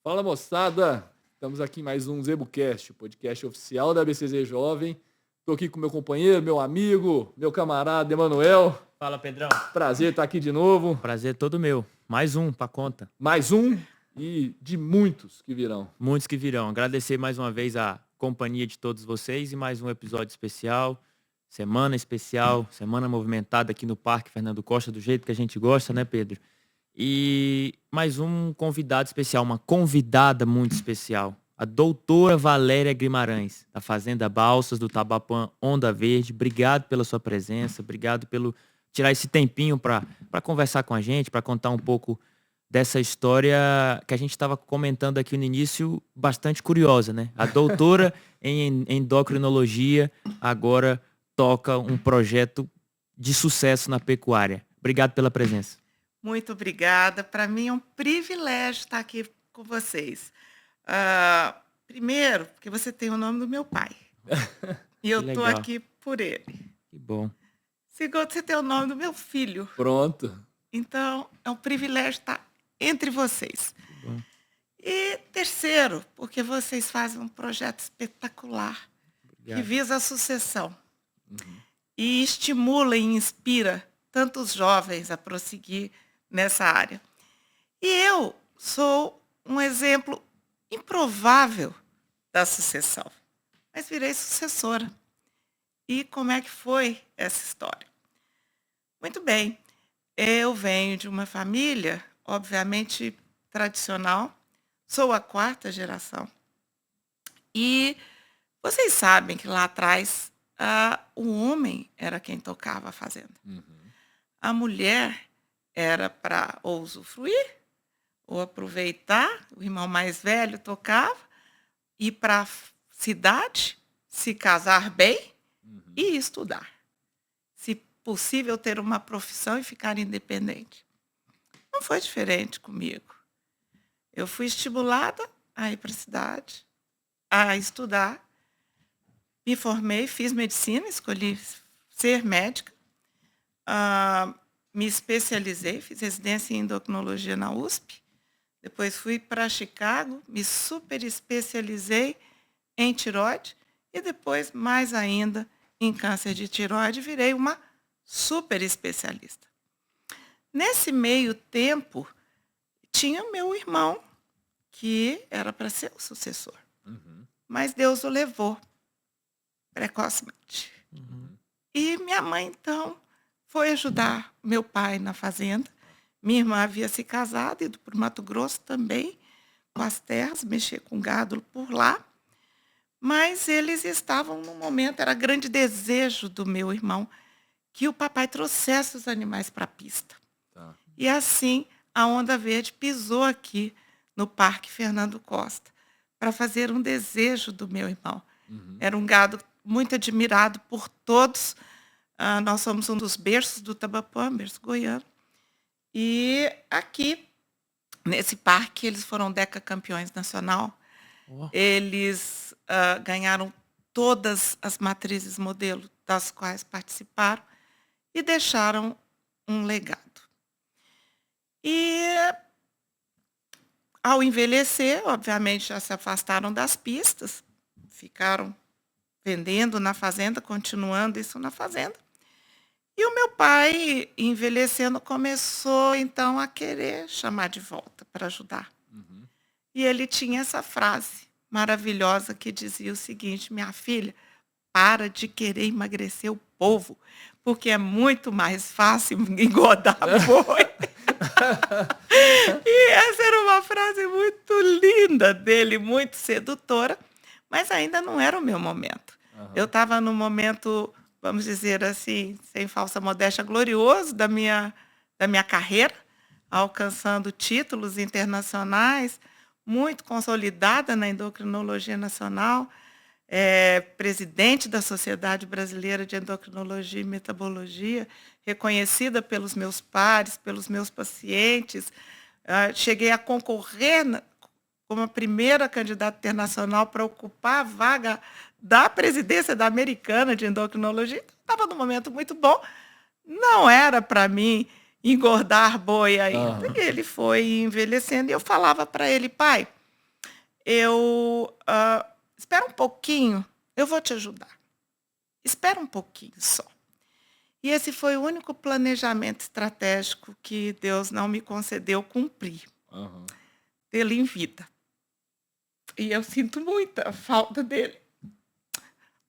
Fala, moçada! Estamos aqui em mais um ZebuCast, o podcast oficial da BCZ Jovem. Estou aqui com meu companheiro, meu amigo, meu camarada Emanuel. Fala, Pedrão. Prazer estar aqui de novo. Prazer todo meu. Mais um pra conta. Mais um e de muitos que virão. Muitos que virão. Agradecer mais uma vez a companhia de todos vocês e mais um episódio especial. Semana movimentada aqui no Parque Fernando Costa, do jeito que a gente gosta, né, Pedro? E mais um convidado especial, uma convidada muito especial. A doutora Valéria Guimarães, da Fazenda Balsas, do Tabapã Onda Verde. Obrigado pela sua presença, obrigado pelo tirar esse tempinho para conversar com a gente, para contar um pouco dessa história que a gente estava comentando aqui no início, bastante curiosa, né? A doutora em endocrinologia agora toca um projeto de sucesso na pecuária. Obrigado pela presença. Muito obrigada. Para mim é um privilégio estar aqui com vocês. Primeiro, porque você tem o nome do meu pai. E eu estou aqui por ele. Que bom. Segundo, você tem o nome do meu filho. Pronto. Então, é um privilégio estar entre vocês. E terceiro, porque vocês fazem um projeto espetacular. Obrigado. Que visa a sucessão. E estimula e inspira tantos jovens a prosseguir nessa área. E eu sou um exemplo improvável da sucessão, mas virei sucessora. E como é que foi essa história? Muito bem, eu venho de uma família, obviamente, tradicional, sou a 4ª geração. E vocês sabem que lá atrás o homem era quem tocava a fazenda. A mulher era para ou usufruir, ou aproveitar, o irmão mais velho tocava, ir para a cidade, se casar bem e estudar. Se possível, ter uma profissão e ficar independente. Não foi diferente comigo. Eu fui estimulada a ir para a cidade, a estudar, me formei, fiz medicina, escolhi ser médica, me especializei, fiz residência em endocrinologia na USP, depois fui para Chicago, me super especializei em tireoide e depois, mais ainda, em câncer de tireoide, virei uma super especialista. Nesse meio tempo, tinha meu irmão, que era para ser o sucessor, mas Deus o levou precocemente. E minha mãe, então, foi ajudar meu pai na fazenda. Minha irmã havia se casado, ido para o Mato Grosso também, com as terras, mexer com gado por lá. Mas eles estavam num momento, era grande desejo do meu irmão, que o papai trouxesse os animais para a pista. Tá. E assim, a Onda Verde pisou aqui no Parque Fernando Costa, para fazer um desejo do meu irmão. Era um gado muito admirado por todos. Nós somos um dos berços do Tabapã, berço goiano. E aqui, nesse parque, eles foram decacampeões nacional. Eles ganharam todas as matrizes modelo das quais participaram e deixaram um legado. E, ao envelhecer, obviamente, já se afastaram das pistas, ficaram vendendo na fazenda, continuando isso na fazenda. E o meu pai, envelhecendo, começou, então, a querer chamar de volta para ajudar. E ele tinha essa frase maravilhosa que dizia o seguinte: minha filha, para de querer emagrecer o povo, porque é muito mais fácil engordar boi. E essa era uma frase muito linda dele, muito sedutora, mas ainda não era o meu momento. Eu estava no momento, vamos dizer assim, sem falsa modéstia, glorioso da minha carreira, alcançando títulos internacionais, muito consolidada na endocrinologia nacional, presidente da Sociedade Brasileira de Endocrinologia e Metabologia, reconhecida pelos meus pares, pelos meus pacientes. Cheguei a concorrer como a primeira candidata internacional para ocupar a vaga da presidência da Americana de Endocrinologia. Estava num momento muito bom. Não era para mim engordar boi ainda. E ele foi envelhecendo e eu falava para ele: pai, Espera um pouquinho, eu vou te ajudar. Espera um pouquinho só. E esse foi o único planejamento estratégico que Deus não me concedeu cumprir, tê-lo em vida. E eu sinto muita falta dele,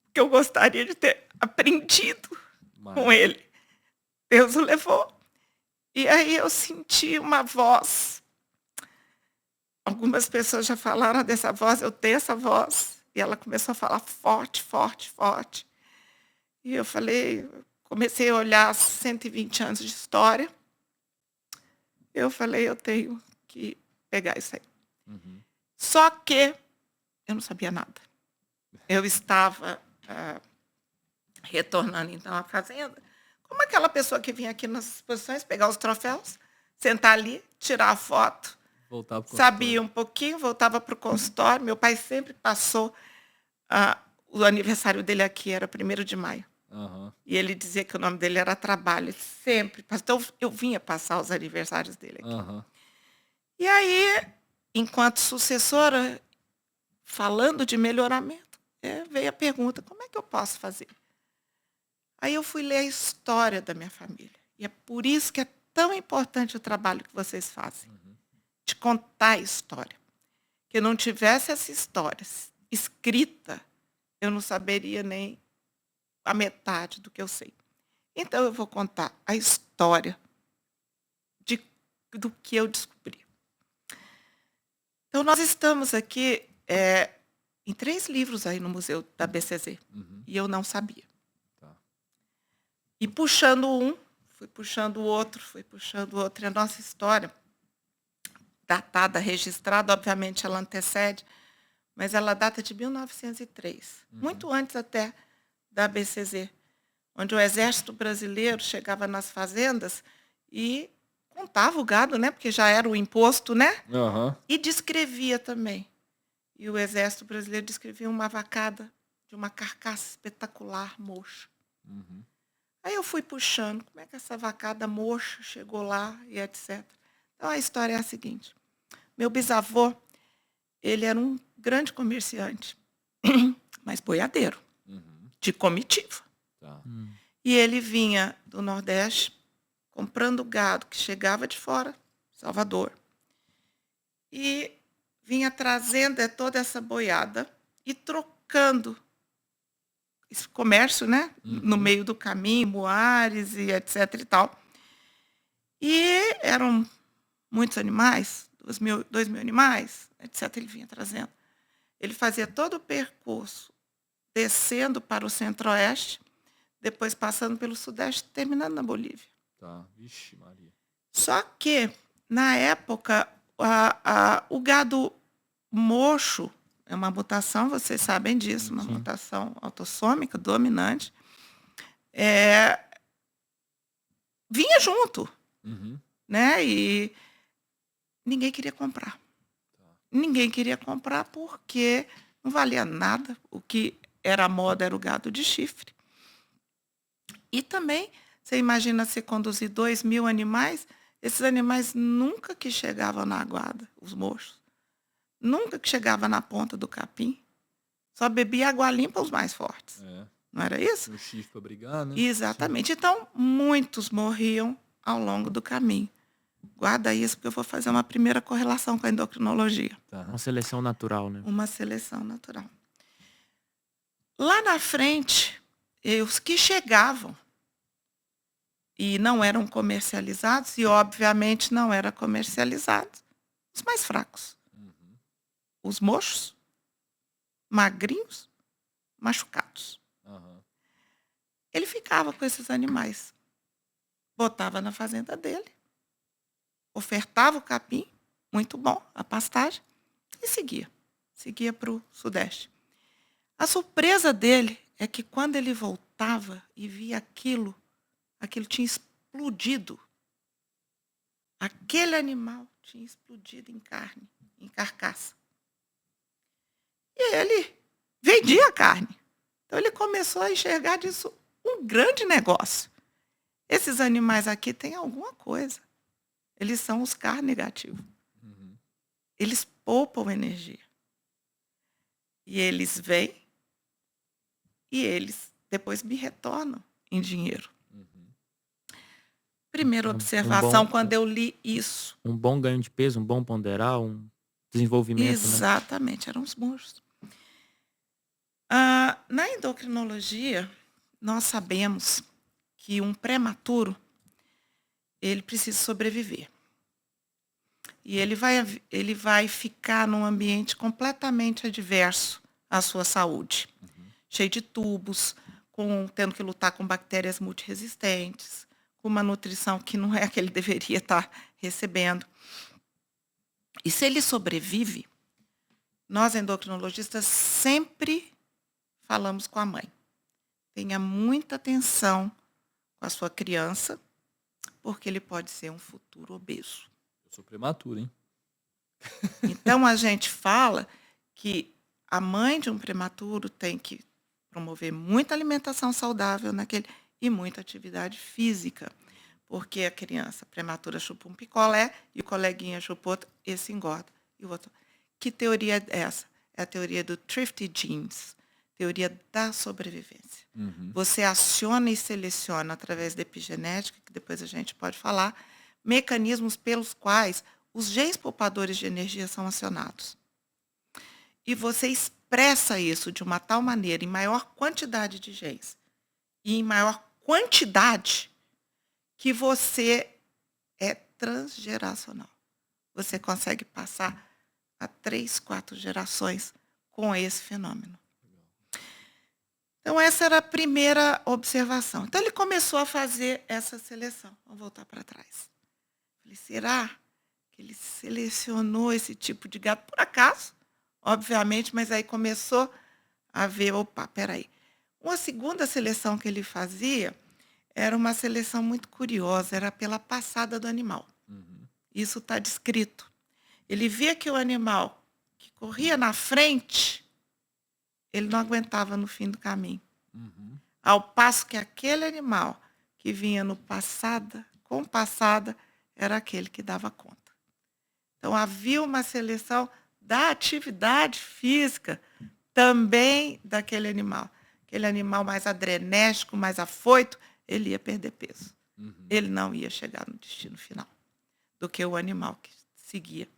porque eu gostaria de ter aprendido com ele. Deus o levou. E aí eu senti uma voz. Algumas pessoas já falaram dessa voz, eu tenho essa voz. E ela começou a falar forte, forte, forte. E eu comecei a olhar 120 anos de história. Eu falei, eu tenho que pegar isso aí. Só que eu não sabia nada. Eu estava retornando, então, à fazenda, como aquela pessoa que vinha aqui nas exposições, pegar os troféus, sentar ali, tirar a foto, sabia um pouquinho, voltava para o consultório. Meu pai sempre passou, o aniversário dele aqui era 1º de maio. E ele dizia que o nome dele era trabalho, ele sempre passou. Então, eu vinha passar os aniversários dele aqui. E aí, enquanto sucessora, falando de melhoramento, veio a pergunta, como é que eu posso fazer? Aí eu fui ler a história da minha família. E é por isso que é tão importante o trabalho que vocês fazem, de contar a história. Que eu não tivesse essa história escrita, eu não saberia nem a metade do que eu sei. Então, eu vou contar a história do que eu descobri. Então, nós estamos aqui em 3 livros aí no Museu da BCZ. E eu não sabia. E puxando um, fui puxando o outro, e a nossa história, datada, registrada, obviamente ela antecede, mas ela data de 1903, muito antes até da BCZ, onde o Exército Brasileiro chegava nas fazendas e contava o gado, né, porque já era o imposto, né, e descrevia também. E o Exército Brasileiro descrevia uma vacada de uma carcaça espetacular, moxa. Aí eu fui puxando, como é que essa vacada moxa chegou lá e etc. Então, a história é a seguinte. Meu bisavô, ele era um grande comerciante, mas boiadeiro, de comitiva. E ele vinha do Nordeste, comprando gado que chegava de fora, Salvador, e vinha trazendo toda essa boiada e trocando esse comércio, né? No meio do caminho, muares e etc e tal. E eram muitos animais, 2.000 animais, etc. Ele vinha trazendo. Ele fazia todo o percurso, descendo para o centro-oeste, depois passando pelo sudeste, terminando na Bolívia. Vixe, Maria. Só que, na época, o gado mocho, é uma mutação, vocês sabem disso, uma mutação autossômica dominante, vinha junto, né? E ninguém queria comprar. Ninguém queria comprar porque não valia nada. O que era a moda era o gado de chifre. E também, você imagina você conduzir 2.000 animais, esses animais nunca que chegavam na aguada, os mochos. Nunca que chegava na ponta do capim. Só bebia água limpa os mais fortes. Não era isso? O chifre para brigar, né? Exatamente. Então, muitos morriam ao longo do caminho. Guarda isso, porque eu vou fazer uma primeira correlação com a endocrinologia. Uma seleção natural, né? Uma seleção natural. Lá na frente, os que chegavam e não eram comercializados, e obviamente não eram comercializados, os mais fracos. Os mochos, magrinhos, machucados. Ele ficava com esses animais. Botava na fazenda dele, ofertava o capim, muito bom, a pastagem, e seguia. Seguia para o sudeste. A surpresa dele é que quando ele voltava e via aquilo tinha explodido. Aquele animal tinha explodido em carne, em carcaça. E ele vendia a carne. Então ele começou a enxergar disso um grande negócio. Esses animais aqui têm alguma coisa. Eles são os CAR negativos. Eles poupam energia. E eles vêm e eles depois me retornam em dinheiro. Primeira observação, quando eu li isso. Um bom ganho de peso, um bom ponderal, um desenvolvimento. Exatamente, eram os monstros. Na endocrinologia, nós sabemos que um prematuro, ele precisa sobreviver. E ele vai ficar num ambiente completamente adverso à sua saúde. Cheio de tubos, tendo que lutar com bactérias multiresistentes, com uma nutrição que não é a que ele deveria estar recebendo. E se ele sobrevive, nós endocrinologistas sempre falamos com a mãe. Tenha muita atenção com a sua criança, porque ele pode ser um futuro obeso. Eu sou prematuro, hein? Então, a gente fala que a mãe de um prematuro tem que promover muita alimentação saudável e muita atividade física. Porque a criança prematura chupa um picolé e o coleguinha chupa outro, esse engorda. E o outro. Que teoria é essa? É a teoria do Thrifty Genes, teoria da sobrevivência. Você aciona e seleciona, através da epigenética, que depois a gente pode falar, mecanismos pelos quais os genes poupadores de energia são acionados. E você expressa isso de uma tal maneira, em maior quantidade de genes, e em maior quantidade, que você é transgeracional. Você consegue passar a 3, 4 gerações com esse fenômeno. Então, essa era a primeira observação. Então, ele começou a fazer essa seleção. Vamos voltar para trás. Falei, será que ele selecionou esse tipo de gado? Por acaso, obviamente, mas aí começou a ver, opa, peraí. Uma segunda seleção que ele fazia era uma seleção muito curiosa, era pela passada do animal. Isso está descrito. Ele via que o animal que corria na frente, ele não aguentava no fim do caminho. Ao passo que aquele animal que vinha com passada, era aquele que dava conta. Então, havia uma seleção da atividade física também daquele animal. Aquele animal mais adrenérgico, mais afoito, ele ia perder peso. Ele não ia chegar no destino final do que o animal que seguia.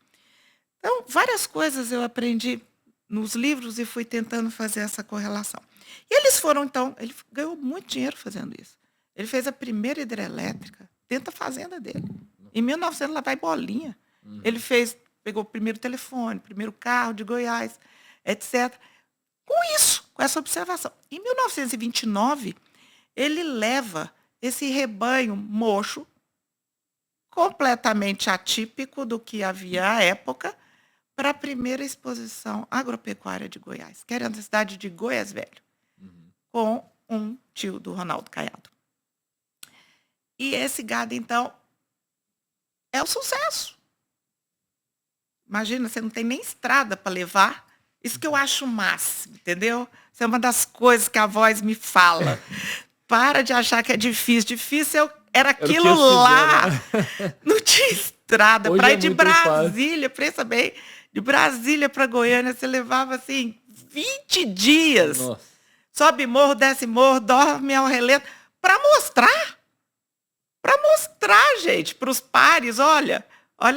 Então, várias coisas eu aprendi nos livros e fui tentando fazer essa correlação. E eles foram, então, ele ganhou muito dinheiro fazendo isso. Ele fez a primeira hidrelétrica dentro da fazenda dele. Em 1900, lá vai Bolinha. Ele pegou o primeiro telefone, o primeiro carro de Goiás, etc. Com isso, com essa observação. Em 1929, ele leva esse rebanho mocho, completamente atípico do que havia à época, para a primeira exposição agropecuária de Goiás, que era na cidade de Goiás Velho, com um tio do Ronaldo Caiado. E esse gado, então, é o sucesso. Imagina, você não tem nem estrada para levar. Isso que eu acho o máximo, entendeu? Isso é uma das coisas que a voz me fala. Para de achar que é difícil. Difícil era aquilo lá. Não tinha estrada. Para ir de Brasília, pensa bem, de Brasília para Goiânia, você levava, assim, 20 dias. Nossa. Sobe morro, desce morro, dorme ao relento. Para mostrar. Para mostrar, gente, para os pares, olha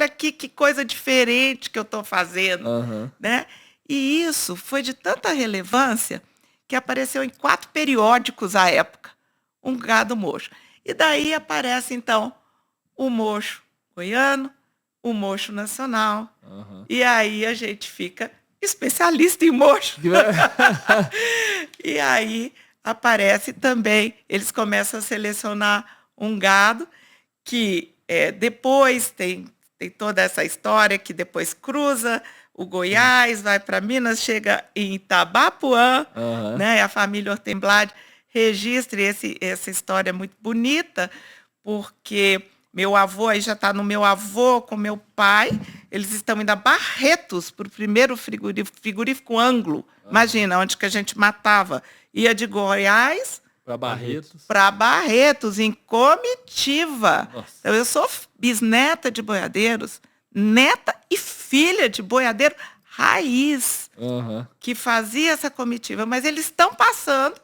aqui que coisa diferente que eu estou fazendo. Né? E isso foi de tanta relevância que apareceu em 4 periódicos à época, um gado mocho. E daí aparece, então, o mocho goiano, o mocho nacional. E aí a gente fica especialista em mocho. E aí aparece também, eles começam a selecionar um gado que depois tem toda essa história que depois cruza o Goiás, vai para Minas, chega em Itabapuã, né? A família Hortenblad registra essa história muito bonita, porque meu avô, aí já está no meu avô com meu pai, eles estão indo a Barretos para o primeiro frigorífico Anglo. Imagina, onde que a gente matava. Ia de Goiás para Barretos, em comitiva. Nossa. Então, eu sou bisneta de boiadeiros, neta e filha de boiadeiro raiz Aham. que fazia essa comitiva, mas eles estão passando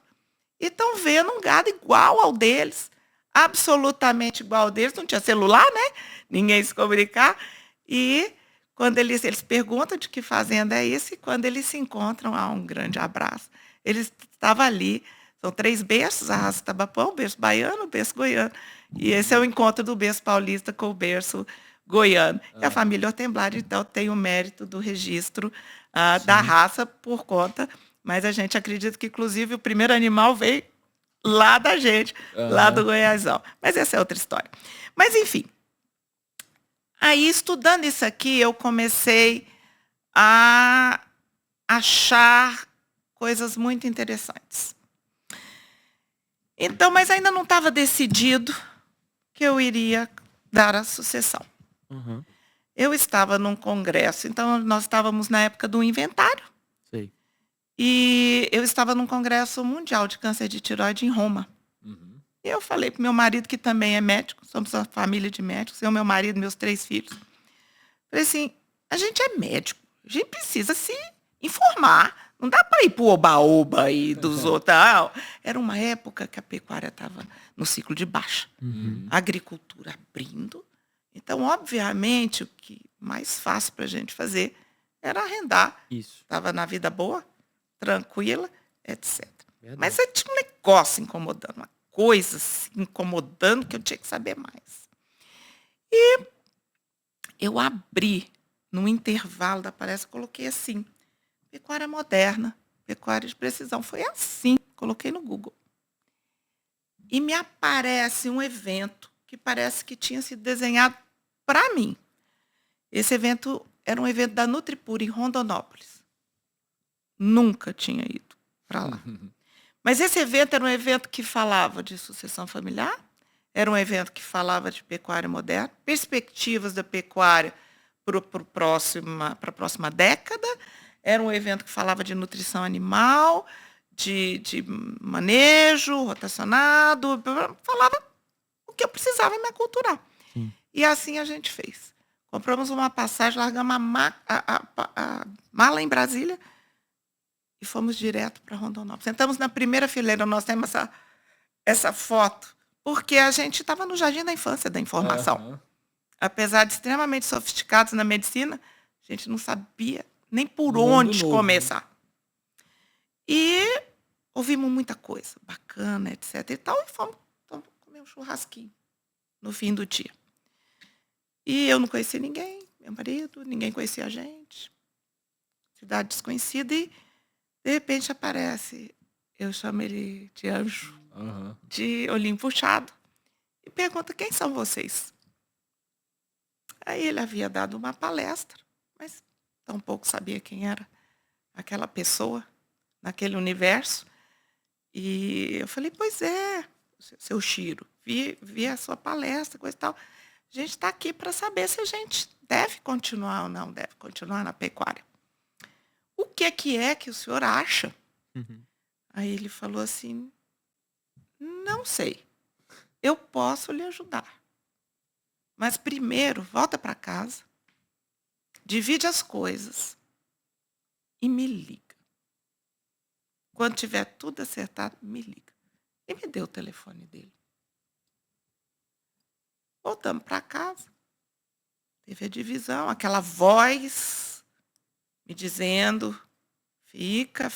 e estão vendo um gado igual ao deles, absolutamente igual ao deles. Não tinha celular, né? Ninguém se comunicar. E quando eles perguntam de que fazenda é isso, e quando eles se encontram, há um grande abraço. Eles estavam ali, são 3 berços, a raça Tabapão, o berço baiano, o berço goiano. E esse é o encontro do berço paulista com o berço goiano. E a família Ortemblar, então, tem o mérito do registro da raça por conta, mas a gente acredita que, inclusive, o primeiro animal veio lá da gente, lá do Goiásão. Mas essa é outra história. Mas, enfim, aí, estudando isso aqui, eu comecei a achar coisas muito interessantes. Então, mas ainda não estava decidido que eu iria dar a sucessão. Uhum. Eu estava num congresso, então nós estávamos na época do inventário, Sei. e eu estava num congresso mundial de câncer de tireoide em Roma. Uhum. E eu falei para o meu marido, que também é médico, somos uma família de médicos, eu, meu marido, meus 3 filhos. Falei assim, a gente é médico, a gente precisa se informar. Não dá para ir para o oba-oba aí dos outros. Era uma época que a pecuária estava no ciclo de baixa. A agricultura abrindo. Então, obviamente, o que mais fácil para a gente fazer era arrendar. Isso. Estava na vida boa, tranquila, etc. Verdade. Mas aí tinha um negócio incomodando, uma coisa assim, incomodando que eu tinha que saber mais. E eu abri, no intervalo da palestra, coloquei assim, pecuária moderna, pecuária de precisão. Foi assim, coloquei no Google. E me aparece um evento que parece que tinha sido desenhado para mim. Esse evento era um evento da Nutripura, em Rondonópolis. Nunca tinha ido para lá. Mas esse evento era um evento que falava de sucessão familiar, era um evento que falava de pecuária moderna, perspectivas da pecuária para a próxima década, era um evento que falava de nutrição animal, de manejo rotacionado, falava o que eu precisava me aculturar. Sim. E assim a gente fez. Compramos uma passagem, largamos a mala em Brasília e fomos direto para Rondonópolis. Sentamos na primeira fileira, nós temos essa foto, porque a gente estava no jardim da infância da informação. Apesar de extremamente sofisticados na medicina, a gente não sabia nem por onde começar. E ouvimos muita coisa bacana, etc. E tal, e fomos comer um churrasquinho no fim do dia. E eu não conhecia ninguém, meu marido, ninguém conhecia a gente. Cidade desconhecida, e de repente aparece, eu chamo ele de anjo, de olhinho puxado, e pergunta, quem são vocês? Aí ele havia dado uma palestra, mas tampouco sabia quem era aquela pessoa naquele universo. E eu falei, pois é, seu Chiro, vi a sua palestra, coisa e tal. A gente está aqui para saber se a gente deve continuar ou não deve continuar na pecuária. O que é que o senhor acha? Aí ele falou assim, não sei, eu posso lhe ajudar. Mas primeiro, volta para casa, divide as coisas e me liga. Quando tiver tudo acertado, me liga. E me deu o telefone dele. Voltamos para casa. Teve a divisão, aquela voz me dizendo, fica,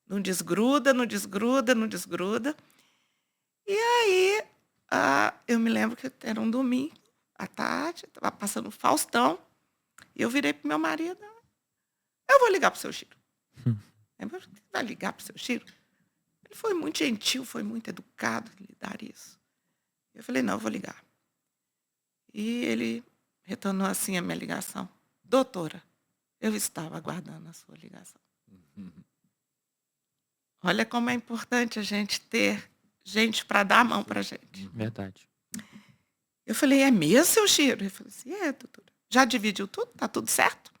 não desgruda, não desgruda, não desgruda. E aí, eu me lembro que era um domingo, à tarde, estava passando o Faustão, e eu virei para o meu marido, eu vou ligar para o seu Chiro. Ele vai ligar para o seu Chiro? Ele foi muito gentil, foi muito educado em lhe dar isso. Eu falei, não, eu vou ligar. E ele retornou assim a minha ligação. Doutora, eu estava aguardando a sua ligação. Olha como é importante a gente ter gente para dar a mão para a gente. Verdade. Eu falei, é mesmo, seu Chiro? Ele falou assim, é, doutora. Já dividiu tudo? Tá tudo certo?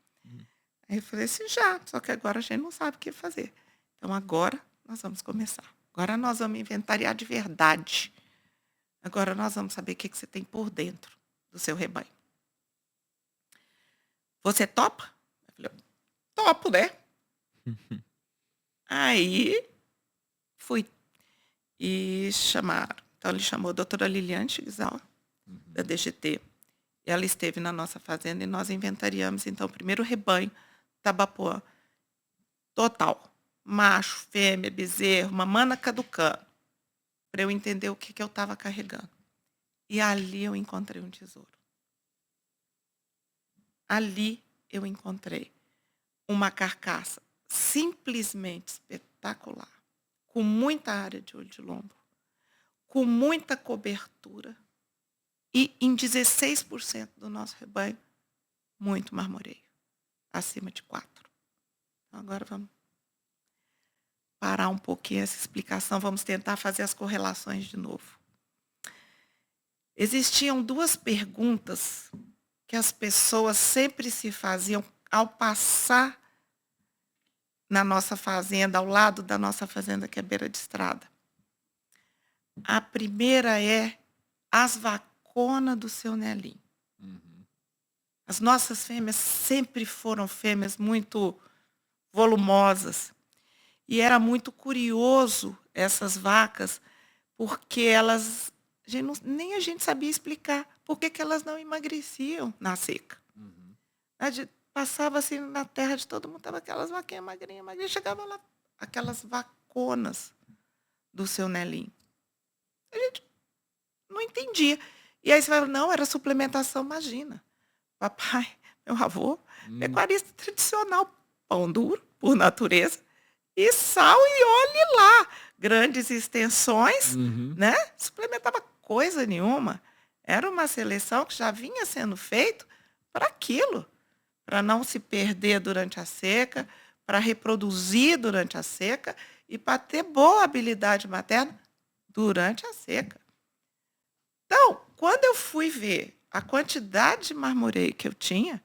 Aí eu falei assim, já, só que agora a gente não sabe o que fazer. Então agora nós vamos começar. Agora nós vamos inventariar de verdade. Agora nós vamos saber o que você tem por dentro do seu rebanho. Você topa? topo, né? Aí fui. E chamaram. Então ele chamou a doutora Liliane Chiguizal, da DGT. Ela esteve na nossa fazenda e nós inventariamos, então, o primeiro rebanho Tabapuã. Total. Macho, fêmea, bezerro, mamana caducando. Para eu entender o que eu estava carregando. E ali eu encontrei um tesouro. Ali eu encontrei uma carcaça simplesmente espetacular, com muita área de olho de lombo, com muita cobertura e em 16% do nosso rebanho, muito marmoreio, acima de 4. Então, agora vamos parar um pouquinho essa explicação, vamos tentar fazer as correlações de novo. Existiam 2 perguntas que as pessoas sempre se faziam ao passar na nossa fazenda, ao lado da nossa fazenda, que é beira de estrada. A primeira é as vaconas do seu Nelinho. As nossas fêmeas sempre foram fêmeas muito volumosas. E era muito curioso essas vacas, porque elas... nem a gente sabia explicar por que elas não emagreciam na seca. Passava assim na terra de todo mundo, estava aquelas vaquinhas magrinhas, chegava lá, aquelas vaconas do seu Nelinho. A gente não entendia. E aí você fala, não, era suplementação, imagina. Papai, meu avô, pecuarista tradicional, pão duro, por natureza, e sal e olhe lá. Grandes extensões, né? Suplementava coisa nenhuma. Era uma seleção que já vinha sendo feito para aquilo, para não se perder durante a seca, para reproduzir durante a seca e para ter boa habilidade materna durante a seca. Então, quando eu fui ver a quantidade de marmoreio que eu tinha,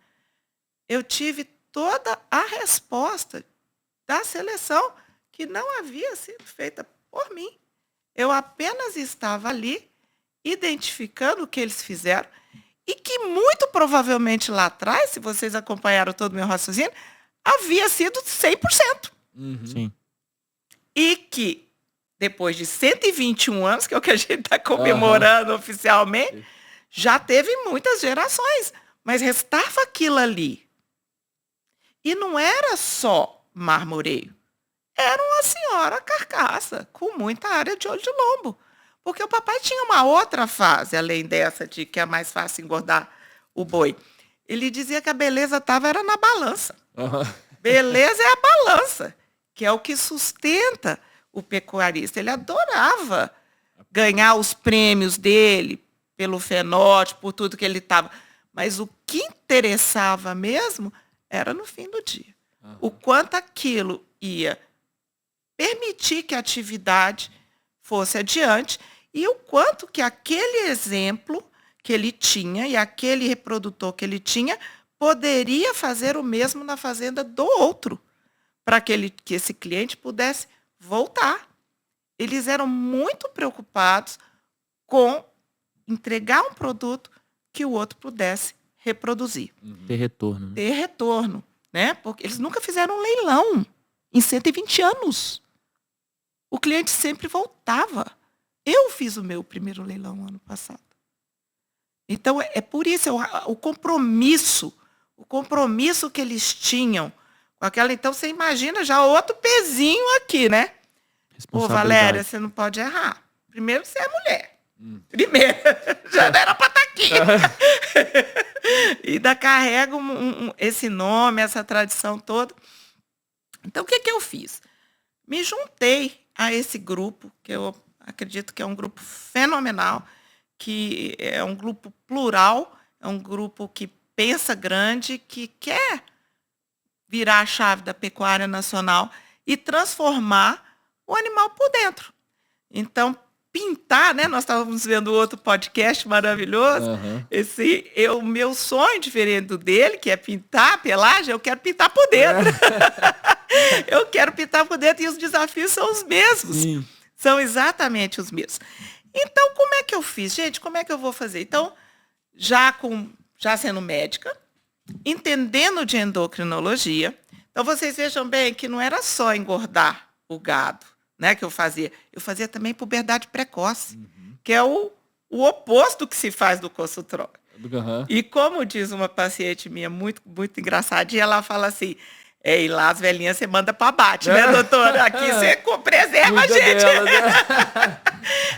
eu tive toda a resposta da seleção que não havia sido feita por mim. Eu apenas estava ali identificando o que eles fizeram e que muito provavelmente lá atrás, se vocês acompanharam todo o meu raciocínio, havia sido 100%. Sim. E que depois de 121 anos, que é o que a gente está comemorando oficialmente, já teve muitas gerações, mas restava aquilo ali. E não era só marmoreio. Era uma senhora carcaça, com muita área de olho de lombo. Porque o papai tinha uma outra fase, além dessa de que é mais fácil engordar o boi. Ele dizia que a beleza era na balança. Beleza é a balança, que é o que sustenta o pecuarista. Ele adorava ganhar os prêmios dele pelo fenótipo, por tudo que ele estava. Mas o que interessava mesmo era no fim do dia. O quanto aquilo ia permitir que a atividade fosse adiante e o quanto que aquele exemplo que ele tinha e aquele reprodutor que ele tinha poderia fazer o mesmo na fazenda do outro, para que esse cliente pudesse voltar. Eles eram muito preocupados com entregar um produto que o outro pudesse reproduzir. Ter retorno. Ter retorno, né? Porque eles nunca fizeram um leilão em 120 anos. O cliente sempre voltava. Eu fiz o meu primeiro leilão ano passado. Então, é por isso, o compromisso que eles tinham com aquela... Então, você imagina já outro pezinho aqui, né? Ô, Valéria, você não pode errar. Primeiro, você é mulher. Primeiro, já não era para estar aqui. E ainda carrega esse nome, essa tradição toda. Então, o que eu fiz? Me juntei a esse grupo, que eu acredito que é um grupo fenomenal, que é um grupo plural, é um grupo que pensa grande, que quer virar a chave da pecuária nacional e transformar o animal por dentro. Então, pintar, né? Nós estávamos vendo outro podcast maravilhoso. O meu sonho, diferente do dele, que é pintar a pelagem, eu quero pintar por dentro. Eu quero pintar por dentro e os desafios são os mesmos. Sim. São exatamente os mesmos. Então, como é que eu fiz? Gente, como é que eu vou fazer? Então, já sendo médica, entendendo de endocrinologia, Então, vocês vejam bem que não era só engordar o gado, né, que eu fazia. Eu fazia também puberdade precoce, que é o oposto que se faz do consultório. Uhum. E como diz uma paciente minha, muito, muito engraçadinha, ela fala assim, e lá as velhinhas você manda para abate, né, doutora? Aqui você preserva a gente. Delas, né?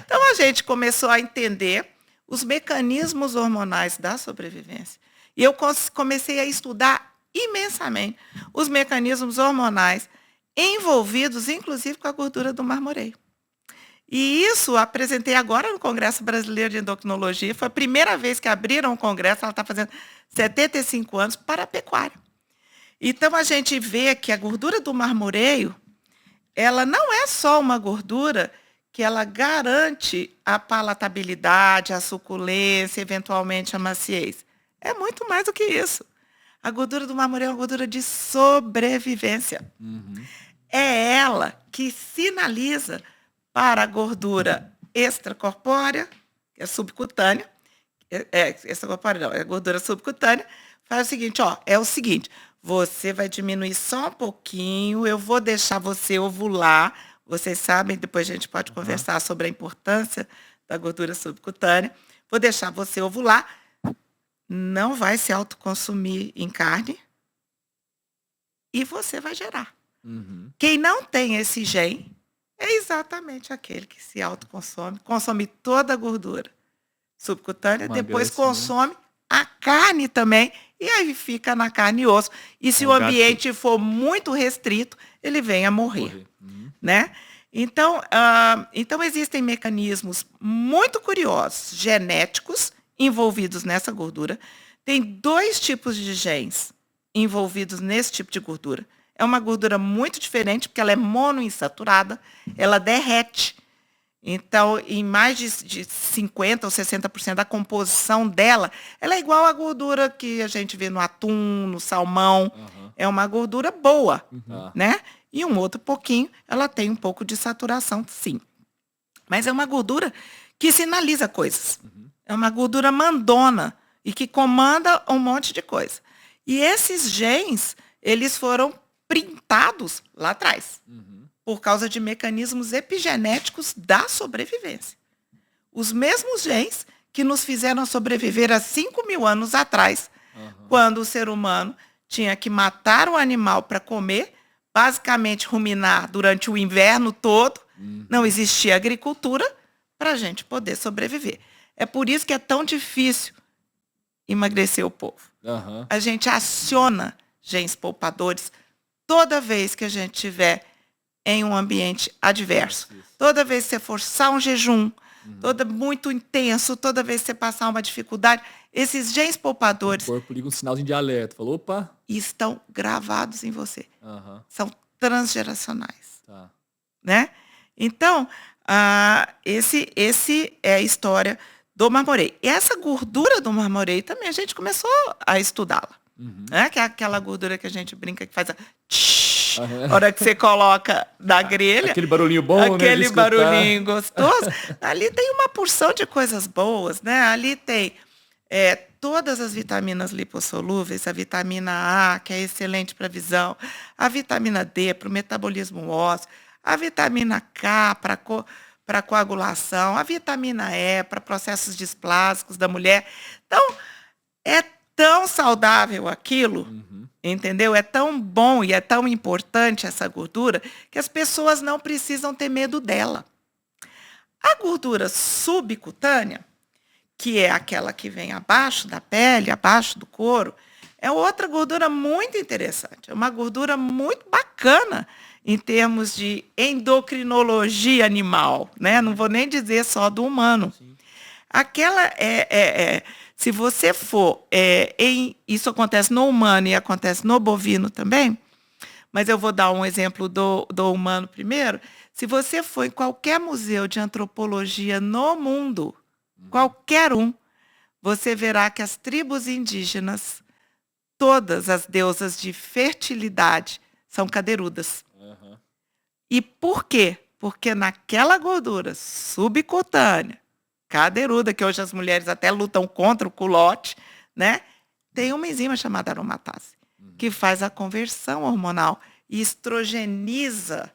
Então, a gente começou a entender os mecanismos hormonais da sobrevivência. E eu comecei a estudar imensamente os mecanismos hormonais envolvidos, inclusive, com a gordura do marmoreio. E isso apresentei agora no Congresso Brasileiro de Endocrinologia. Foi a primeira vez que abriram o congresso, ela está fazendo 75 anos, para a pecuária. Então, a gente vê que a gordura do marmoreio, ela não é só uma gordura que ela garante a palatabilidade, a suculência, eventualmente a maciez. É muito mais do que isso. A gordura do marmoreio é uma gordura de sobrevivência. É ela que sinaliza para a gordura extracorpórea, que é subcutânea, extracorpórea não, é a gordura subcutânea, faz o seguinte, é o seguinte, você vai diminuir só um pouquinho, eu vou deixar você ovular, vocês sabem, depois a gente pode conversar sobre a importância da gordura subcutânea, vou deixar você ovular, não vai se autoconsumir em carne e você vai gerar. Quem não tem esse gene é exatamente aquele que se autoconsome, consome toda a gordura subcutânea, depois consome a carne também, e aí fica na carne e osso. E se o ambiente for muito restrito, ele vem a morrer. Né? Então, existem mecanismos muito curiosos, genéticos, envolvidos nessa gordura. Tem 2 tipos de genes envolvidos nesse tipo de gordura. É uma gordura muito diferente, porque ela é monoinsaturada, ela derrete. Então, em mais de 50% ou 60% da composição dela, ela é igual à gordura que a gente vê no atum, no salmão. É uma gordura boa, né? E um outro pouquinho, ela tem um pouco de saturação, sim. Mas é uma gordura que sinaliza coisas. É uma gordura mandona e que comanda um monte de coisa. E esses genes, eles foram printados lá atrás, por causa de mecanismos epigenéticos da sobrevivência. Os mesmos genes que nos fizeram sobreviver há 5.000 anos atrás, quando o ser humano tinha que matar o animal para comer, basicamente ruminar durante o inverno todo, não existia agricultura para a gente poder sobreviver. É por isso que é tão difícil emagrecer o povo. A gente aciona genes poupadores toda vez que a gente estiver em um ambiente adverso. Toda vez que você forçar um jejum, muito intenso, toda vez que você passar uma dificuldade, esses genes poupadores... O corpo liga um sinalzinho de alerta. Falou, opa! Estão gravados em você. São transgeracionais. Né? Então, esse é a história do marmoreio. E essa gordura do marmoreio também a gente começou a estudá-la. Né? Que é aquela gordura que a gente brinca que faz a hora que você coloca na grelha. Aquele barulhinho bom, aquele barulhinho gostoso. Ali tem uma porção de coisas boas, né? Ali tem todas as vitaminas lipossolúveis, a vitamina A, que é excelente para a visão, a vitamina D para o metabolismo ósseo, a vitamina K para coagulação, a vitamina E para processos displásicos da mulher. Então, é tão saudável aquilo, entendeu? É tão bom e é tão importante essa gordura que as pessoas não precisam ter medo dela. A gordura subcutânea, que é aquela que vem abaixo da pele, abaixo do couro, é outra gordura muito interessante. É uma gordura muito bacana em termos de endocrinologia animal, né? Não vou nem dizer só do humano. Aquela se você for, isso acontece no humano e acontece no bovino também, mas eu vou dar um exemplo do humano primeiro. Se você for em qualquer museu de antropologia no mundo, qualquer um, você verá que as tribos indígenas, todas as deusas de fertilidade, são cadeirudas. E por quê? Porque naquela gordura subcutânea, cadeiruda, que hoje as mulheres até lutam contra o culote, né? Tem uma enzima chamada aromatase. que faz a conversão hormonal e estrogeniza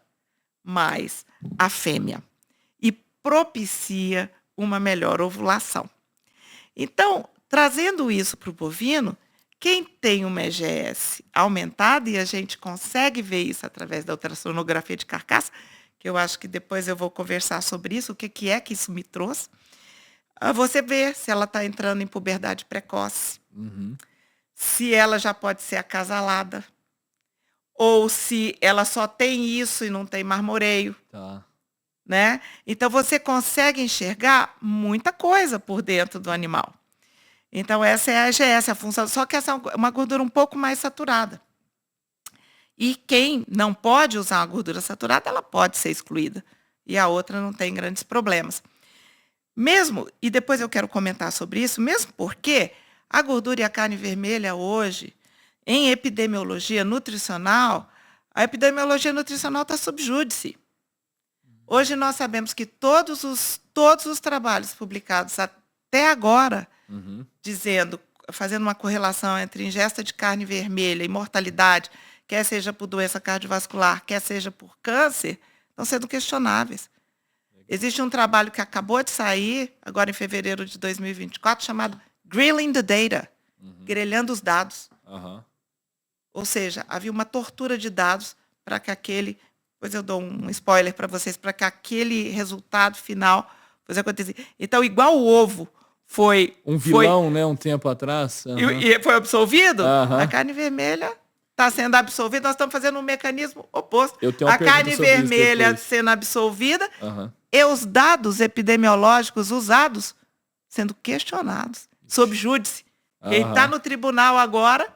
mais a fêmea e propicia uma melhor ovulação. Então, trazendo isso para o bovino, quem tem uma EGS aumentada, e a gente consegue ver isso através da ultrassonografia de carcaça, que eu acho que depois eu vou conversar sobre isso, o que é que isso me trouxe, você vê se ela está entrando em puberdade precoce, se ela já pode ser acasalada, ou se ela só tem isso e não tem marmoreio. Tá. Né? Então, você consegue enxergar muita coisa por dentro do animal. Então, essa é a EGS, a função. Só que essa é uma gordura um pouco mais saturada. E quem não pode usar uma gordura saturada, ela pode ser excluída. E a outra não tem grandes problemas. Mesmo, e depois eu quero comentar sobre isso, mesmo porque a gordura e a carne vermelha hoje, em epidemiologia nutricional, a epidemiologia nutricional está sob júdice. Hoje nós sabemos que todos os trabalhos publicados até agora, fazendo uma correlação entre ingesta de carne vermelha e mortalidade, quer seja por doença cardiovascular, quer seja por câncer, estão sendo questionáveis. Existe um trabalho que acabou de sair, agora em fevereiro de 2024, chamado Grilling the Data, grelhando os dados. Ou seja, havia uma tortura de dados para que depois eu dou um spoiler para vocês, para que aquele resultado final fosse acontecer. Então, igual o ovo foi... Um vilão, né, um tempo atrás. E foi absolvido, a carne vermelha está sendo absolvida. Nós estamos fazendo um mecanismo oposto. A carne vermelha sendo absolvida e os dados epidemiológicos usados sendo questionados, sob júdice. Quem está no tribunal agora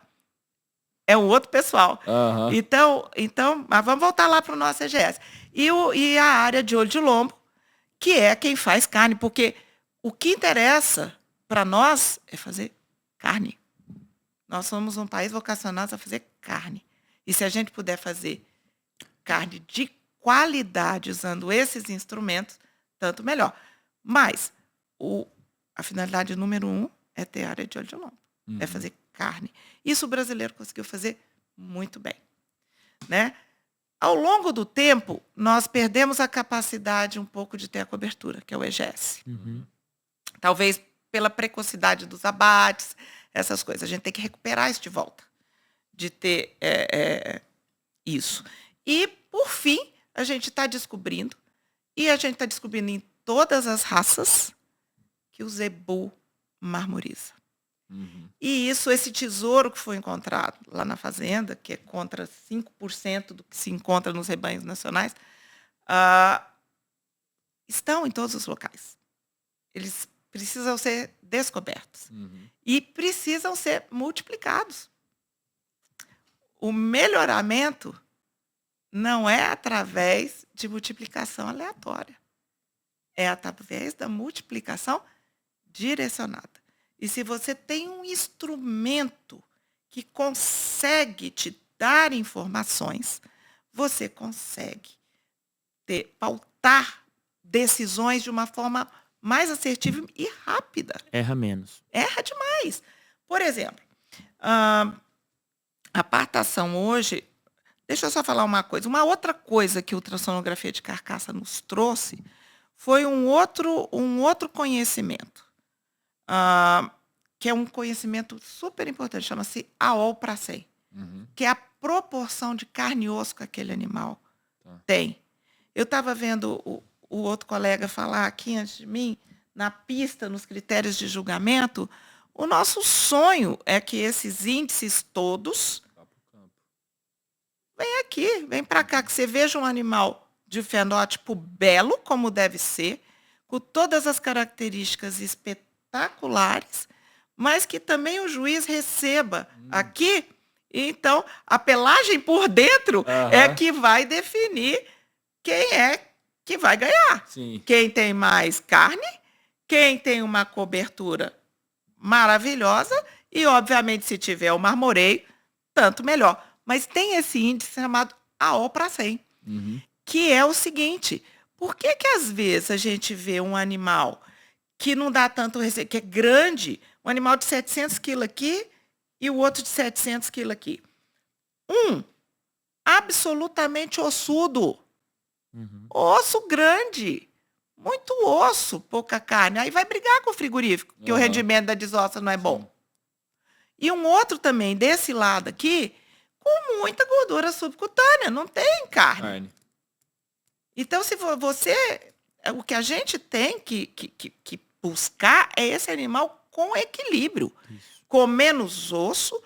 é um outro pessoal. Então, mas vamos voltar lá para o nosso EGS. E a área de olho de lombo, que é quem faz carne, porque o que interessa para nós é fazer carne. Nós somos um país vocacionado a fazer carne. E se a gente puder fazer carne de qualidade usando esses instrumentos, tanto melhor. Mas a finalidade número 1 é ter área de olho de lombo. É fazer carne. Isso o brasileiro conseguiu fazer muito bem. Né? Ao longo do tempo, nós perdemos a capacidade um pouco de ter a cobertura, que é o EGS. Talvez pela precocidade dos abates, essas coisas. A gente tem que recuperar isso de volta, de ter isso. E, por fim, a gente está descobrindo, e a gente está descobrindo em todas as raças, que o zebu marmoriza. E esse tesouro que foi encontrado lá na fazenda, que é contra 5% do que se encontra nos rebanhos nacionais, estão em todos os locais. Eles precisam ser descobertos. E precisam ser multiplicados. O melhoramento não é através de multiplicação aleatória. É através da multiplicação direcionada. E se você tem um instrumento que consegue te dar informações, você consegue pautar decisões de uma forma mais assertiva e rápida. Erra menos. Erra demais. Por exemplo, a partação hoje... Deixa eu só falar uma coisa. Uma outra coisa que a ultrassonografia de carcaça nos trouxe foi um outro conhecimento. Que é um conhecimento super importante, chama-se AOL para 100, que é a proporção de carne e osso que aquele animal tem. Eu estava vendo o outro colega falar aqui antes de mim, na pista, nos critérios de julgamento, o nosso sonho é que esses índices todos vem para cá, que você veja um animal de fenótipo belo, como deve ser, com todas as características espetaculares, mas que também o juiz receba aqui. Então, a pelagem por dentro é que vai definir quem é que vai ganhar. Sim. Quem tem mais carne, quem tem uma cobertura maravilhosa e, obviamente, se tiver o marmoreio, tanto melhor. Mas tem esse índice chamado AO para 100, que é o seguinte: por que às vezes a gente vê um animal que não dá tanto receita, que é grande, um animal de 700 quilos aqui e o outro de 700 quilos aqui? absolutamente ossudo. Uhum. Osso grande. Muito osso, pouca carne. Aí vai brigar com o frigorífico, que o rendimento da desossa não é bom. E um outro também, desse lado aqui, com muita gordura subcutânea, não tem carne. Então, se você... O que a gente tem que buscar é esse animal com equilíbrio. Isso. Com menos osso,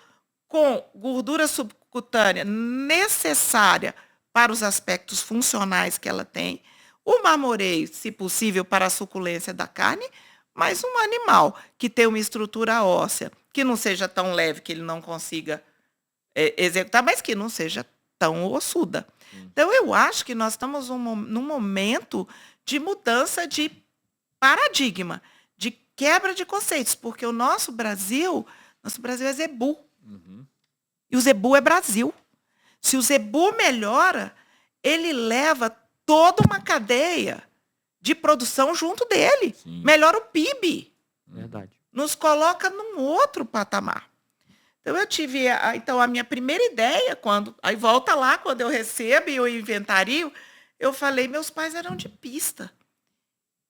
com gordura subcutânea necessária para os aspectos funcionais que ela tem, o marmoreio, se possível, para a suculência da carne, mas um animal que tem uma estrutura óssea, que não seja tão leve que ele não consiga executar, mas que não seja tão ossuda. Então, eu acho que nós estamos num momento de mudança de paradigma, de quebra de conceitos, porque o nosso Brasil é zebu. E o zebu é Brasil. Se o zebu melhora, ele leva toda uma cadeia de produção junto dele. Sim. Melhora o PIB. Verdade. Nos coloca num outro patamar. Então, eu tive a minha primeira ideia, aí volta lá, quando eu recebo e eu inventario, eu falei, meus pais eram de pista.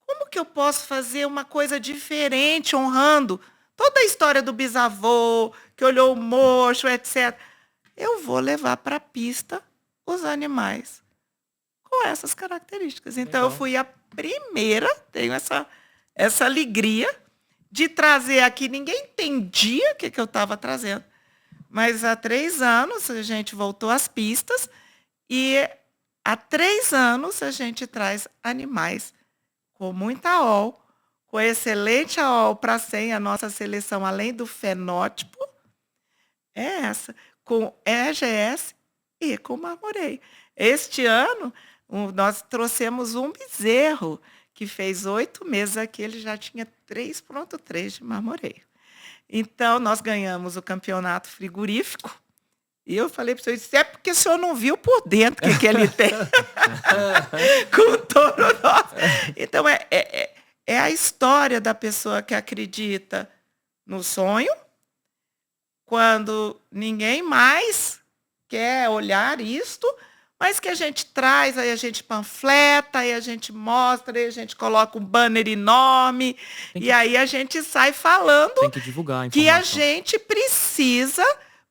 Como que eu posso fazer uma coisa diferente, honrando toda a história do bisavô, que olhou o mocho, etc. Eu vou levar para a pista os animais com essas características. Então, eu fui a primeira, tenho essa alegria de trazer aqui. Ninguém entendia o que eu estava trazendo. Mas há 3 anos a gente voltou às pistas e há 3 anos a gente traz animais com muita AOL, com excelente AOL para 100, a nossa seleção, além do fenótipo, é essa, com EGS e com marmoreio. Este ano, nós trouxemos um bezerro, que fez 8 meses aqui, ele já tinha 3,3 de marmoreio. Então, nós ganhamos o campeonato frigorífico. E eu falei para o senhor, isso é porque o senhor não viu por dentro o que ele tem. Com o touro nosso. Então, é a história da pessoa que acredita no sonho, quando ninguém mais quer olhar isto, mas que a gente traz, aí a gente panfleta, aí a gente mostra, aí a gente coloca um banner enorme, e aí a gente sai falando Tem que divulgar a que a informação. gente precisa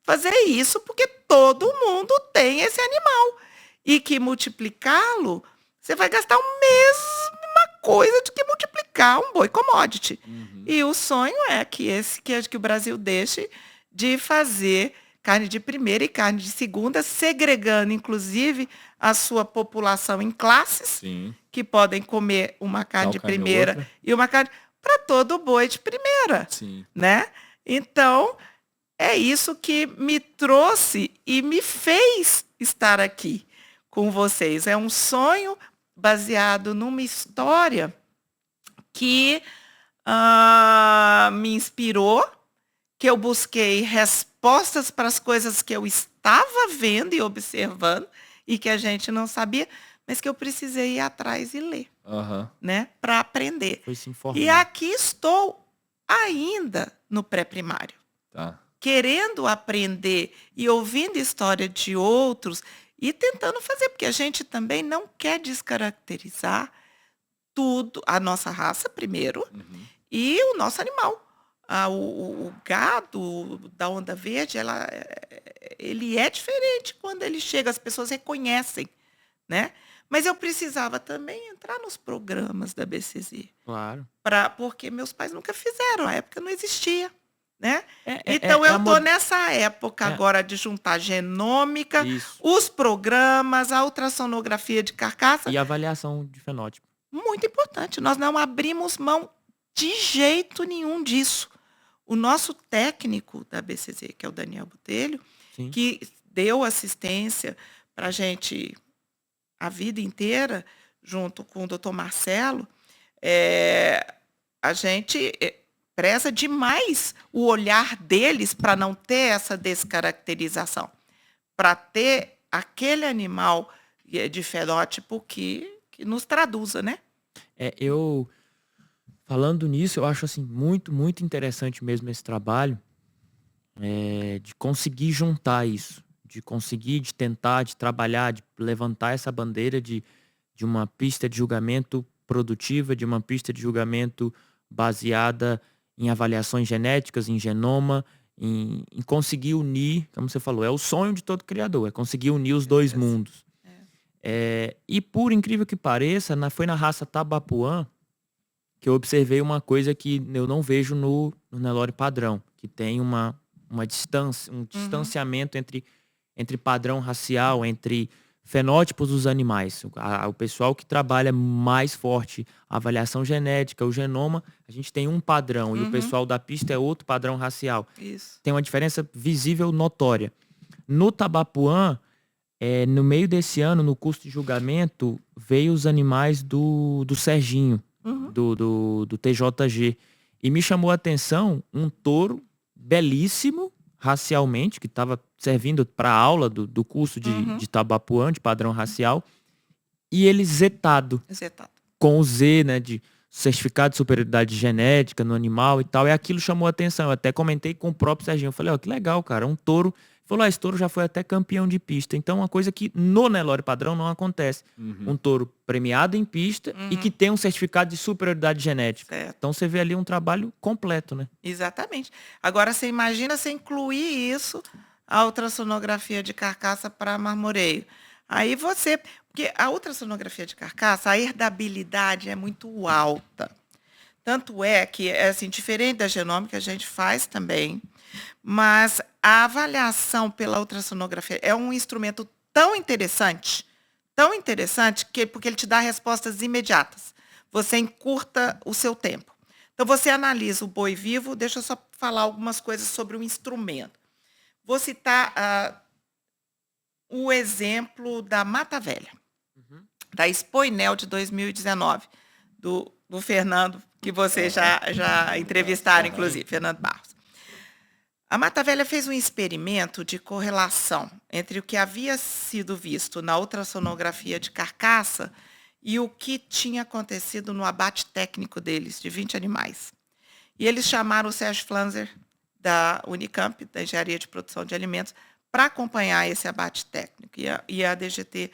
fazer isso, porque todo mundo tem esse animal. E que multiplicá-lo, você vai gastar a mesma coisa do que multiplicar um boi commodity. E o sonho é que o Brasil deixe de fazer carne de primeira e carne de segunda, segregando, inclusive, a sua população em classes, Sim. que podem comer uma carne de carne primeira outra. e uma carne para todo boi de primeira. Sim. Né? Então, é isso que me trouxe e me fez estar aqui com vocês. É um sonho baseado numa história que me inspirou, que eu busquei respostas para as coisas que eu estava vendo e observando e que a gente não sabia, mas que eu precisei ir atrás e ler, né, para aprender. Foi se informar. E aqui estou ainda no pré-primário, querendo aprender e ouvindo história de outros e tentando fazer, porque a gente também não quer descaracterizar tudo, a nossa raça primeiro, e o nosso animal. O gado da onda verde, ele é diferente quando ele chega, as pessoas reconhecem, né? Mas eu precisava também entrar nos programas da BCZ. Claro. Porque meus pais nunca fizeram, na época não existia, né? Então eu estou nessa época agora de juntar genômica, os programas, a ultrassonografia de carcaça. E a avaliação de fenótipo. Muito importante, nós não abrimos mão de jeito nenhum disso. O nosso técnico da BCZ, que é o Daniel Botelho, Sim. que deu assistência para a gente a vida inteira, junto com o doutor Marcelo, a gente preza demais o olhar deles para não ter essa descaracterização, para ter aquele animal de fenótipo que nos traduza, né? Falando nisso, eu acho assim, muito, muito interessante mesmo esse trabalho de conseguir juntar isso, de conseguir, de tentar, de trabalhar, de levantar essa bandeira de uma pista de julgamento produtiva, de uma pista de julgamento baseada em avaliações genéticas, em genoma, em conseguir unir, como você falou, é o sonho de todo criador, é conseguir unir os dois mundos. E por incrível que pareça, foi na raça Tabapuã que eu observei uma coisa que eu não vejo no Nelore padrão, que tem uma distância, um distanciamento entre padrão racial, entre fenótipos dos animais. O pessoal que trabalha mais forte a avaliação genética, o genoma, a gente tem um padrão, e o pessoal da pista é outro padrão racial. Isso. Tem uma diferença visível, notória. No Tabapuã, no meio desse ano, no curso de julgamento, veio os animais do Serginho, do TJG. E me chamou a atenção um touro belíssimo, racialmente, que estava servindo para a aula do curso de Tabapuã, de padrão racial, e ele zetado. Com o Z, né, de certificado de superioridade genética no animal e tal, e aquilo chamou a atenção. Eu até comentei com o próprio Serginho, eu falei, que legal, cara, um touro. Ele falou, esse touro já foi até campeão de pista. Então, uma coisa que no Nelore padrão não acontece. Um touro premiado em pista e que tem um certificado de superioridade genética. Certo. Então, você vê ali um trabalho completo, né? Exatamente. Agora, você imagina você incluir isso, a ultrassonografia de carcaça para marmoreio. Aí porque a ultrassonografia de carcaça, a herdabilidade é muito alta. Tanto é que, assim, diferente da genômica, a gente faz também, mas a avaliação pela ultrassonografia é um instrumento tão interessante, porque ele te dá respostas imediatas. Você encurta o seu tempo. Então, você analisa o boi vivo. Deixa eu só falar algumas coisas sobre o instrumento. Vou citar o exemplo da Mata Velha, da Expoinel de 2019, do Fernando, que vocês já entrevistaram, inclusive, Fernando Barros. A Mata Velha fez um experimento de correlação entre o que havia sido visto na ultrassonografia de carcaça e o que tinha acontecido no abate técnico deles, de 20 animais. E eles chamaram o Sérgio Flanzer, da Unicamp, da Engenharia de Produção de Alimentos, para acompanhar esse abate técnico, e a DGT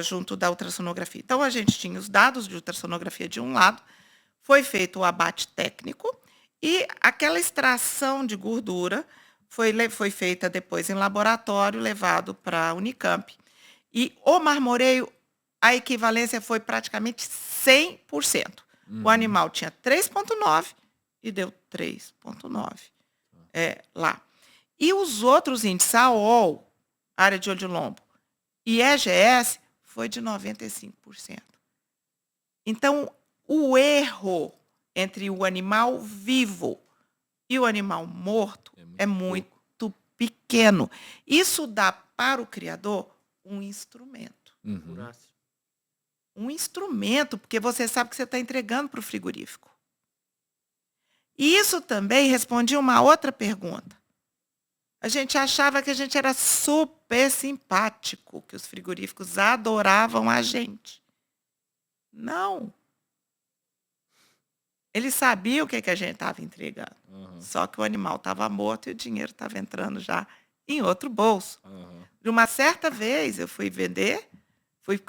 junto da ultrassonografia. Então, a gente tinha os dados de ultrassonografia de um lado, foi feito o abate técnico, e aquela extração de gordura foi feita depois em laboratório, levado para a Unicamp. E o marmoreio, a equivalência foi praticamente 100%. O animal tinha 3,9 e deu 3,9 lá. E os outros índices, AOL, área de olho de lombo, e EGS, foi de 95%. Então, o erro entre o animal vivo e o animal morto é muito pequeno. Isso dá para o criador um instrumento. Um instrumento, porque você sabe que você está entregando para o frigorífico. E isso também respondia uma outra pergunta. A gente achava que a gente era super simpático, que os frigoríficos adoravam a gente. Não. Eles sabiam o que a gente estava entregando. Só que o animal estava morto e o dinheiro estava entrando já em outro bolso. De uma certa vez, eu fui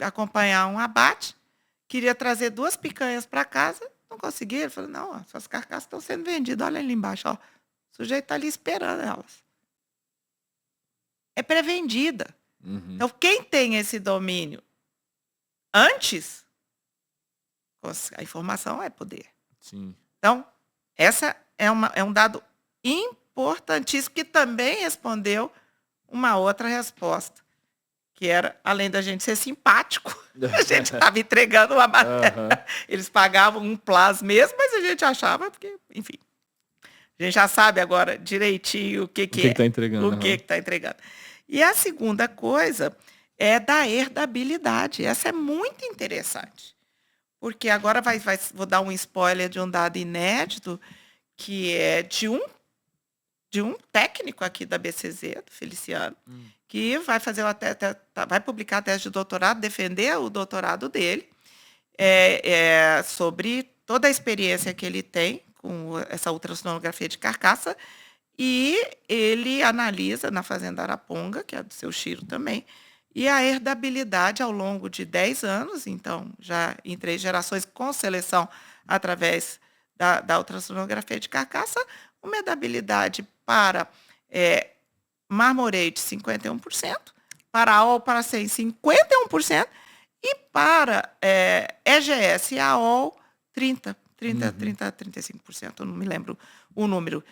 acompanhar um abate, queria trazer 2 picanhas para casa, não consegui. Ele falou, não, suas carcaças estão sendo vendidas, olha ali embaixo. Ó. O sujeito está ali esperando elas. É pré-vendida. Então, quem tem esse domínio antes, a informação é poder. Sim. Então, essa é um dado importantíssimo, que também respondeu uma outra resposta, que era, além da gente ser simpático, a gente estava entregando uma matéria. Eles pagavam um plus mesmo, mas a gente achava, porque, enfim, a gente já sabe agora direitinho o que está entregando. O que está entregando. E a segunda coisa é da herdabilidade. Essa é muito interessante. Porque agora vou dar um spoiler de um dado inédito, que é de um técnico aqui da BCZ, do Feliciano, que vai fazer vai publicar a tese de doutorado, defender o doutorado dele, sobre toda a experiência que ele tem com essa ultrassonografia de carcaça, E ele analisa na Fazenda Araponga, que é do seu Chiro também, e a herdabilidade ao longo de 10 anos, então já em 3 gerações, com seleção através da ultrassonografia de carcaça, uma herdabilidade para marmoreio de 51%, para AOL para 100, 51%, e para EGS e AOL 30, 35%, eu não me lembro o número.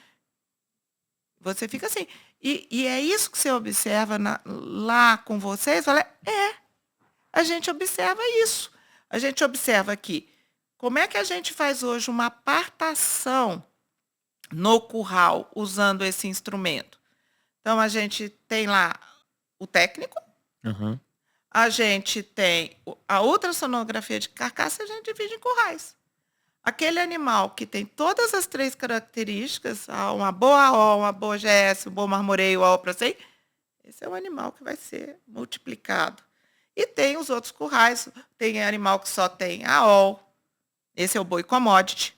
Você fica assim. E é isso que você observa lá com vocês? Fala, a gente observa isso. A gente observa que como é que a gente faz hoje uma apartação no curral usando esse instrumento? Então, a gente tem lá o técnico, a gente tem a ultrassonografia de carcaça, a gente divide em currais. Aquele animal que tem todas as 3 características, uma boa AO, uma boa GS, um bom marmoreio, AO para 100, esse é o animal que vai ser multiplicado. E tem os outros currais, tem animal que só tem AO, esse é o boi commodity,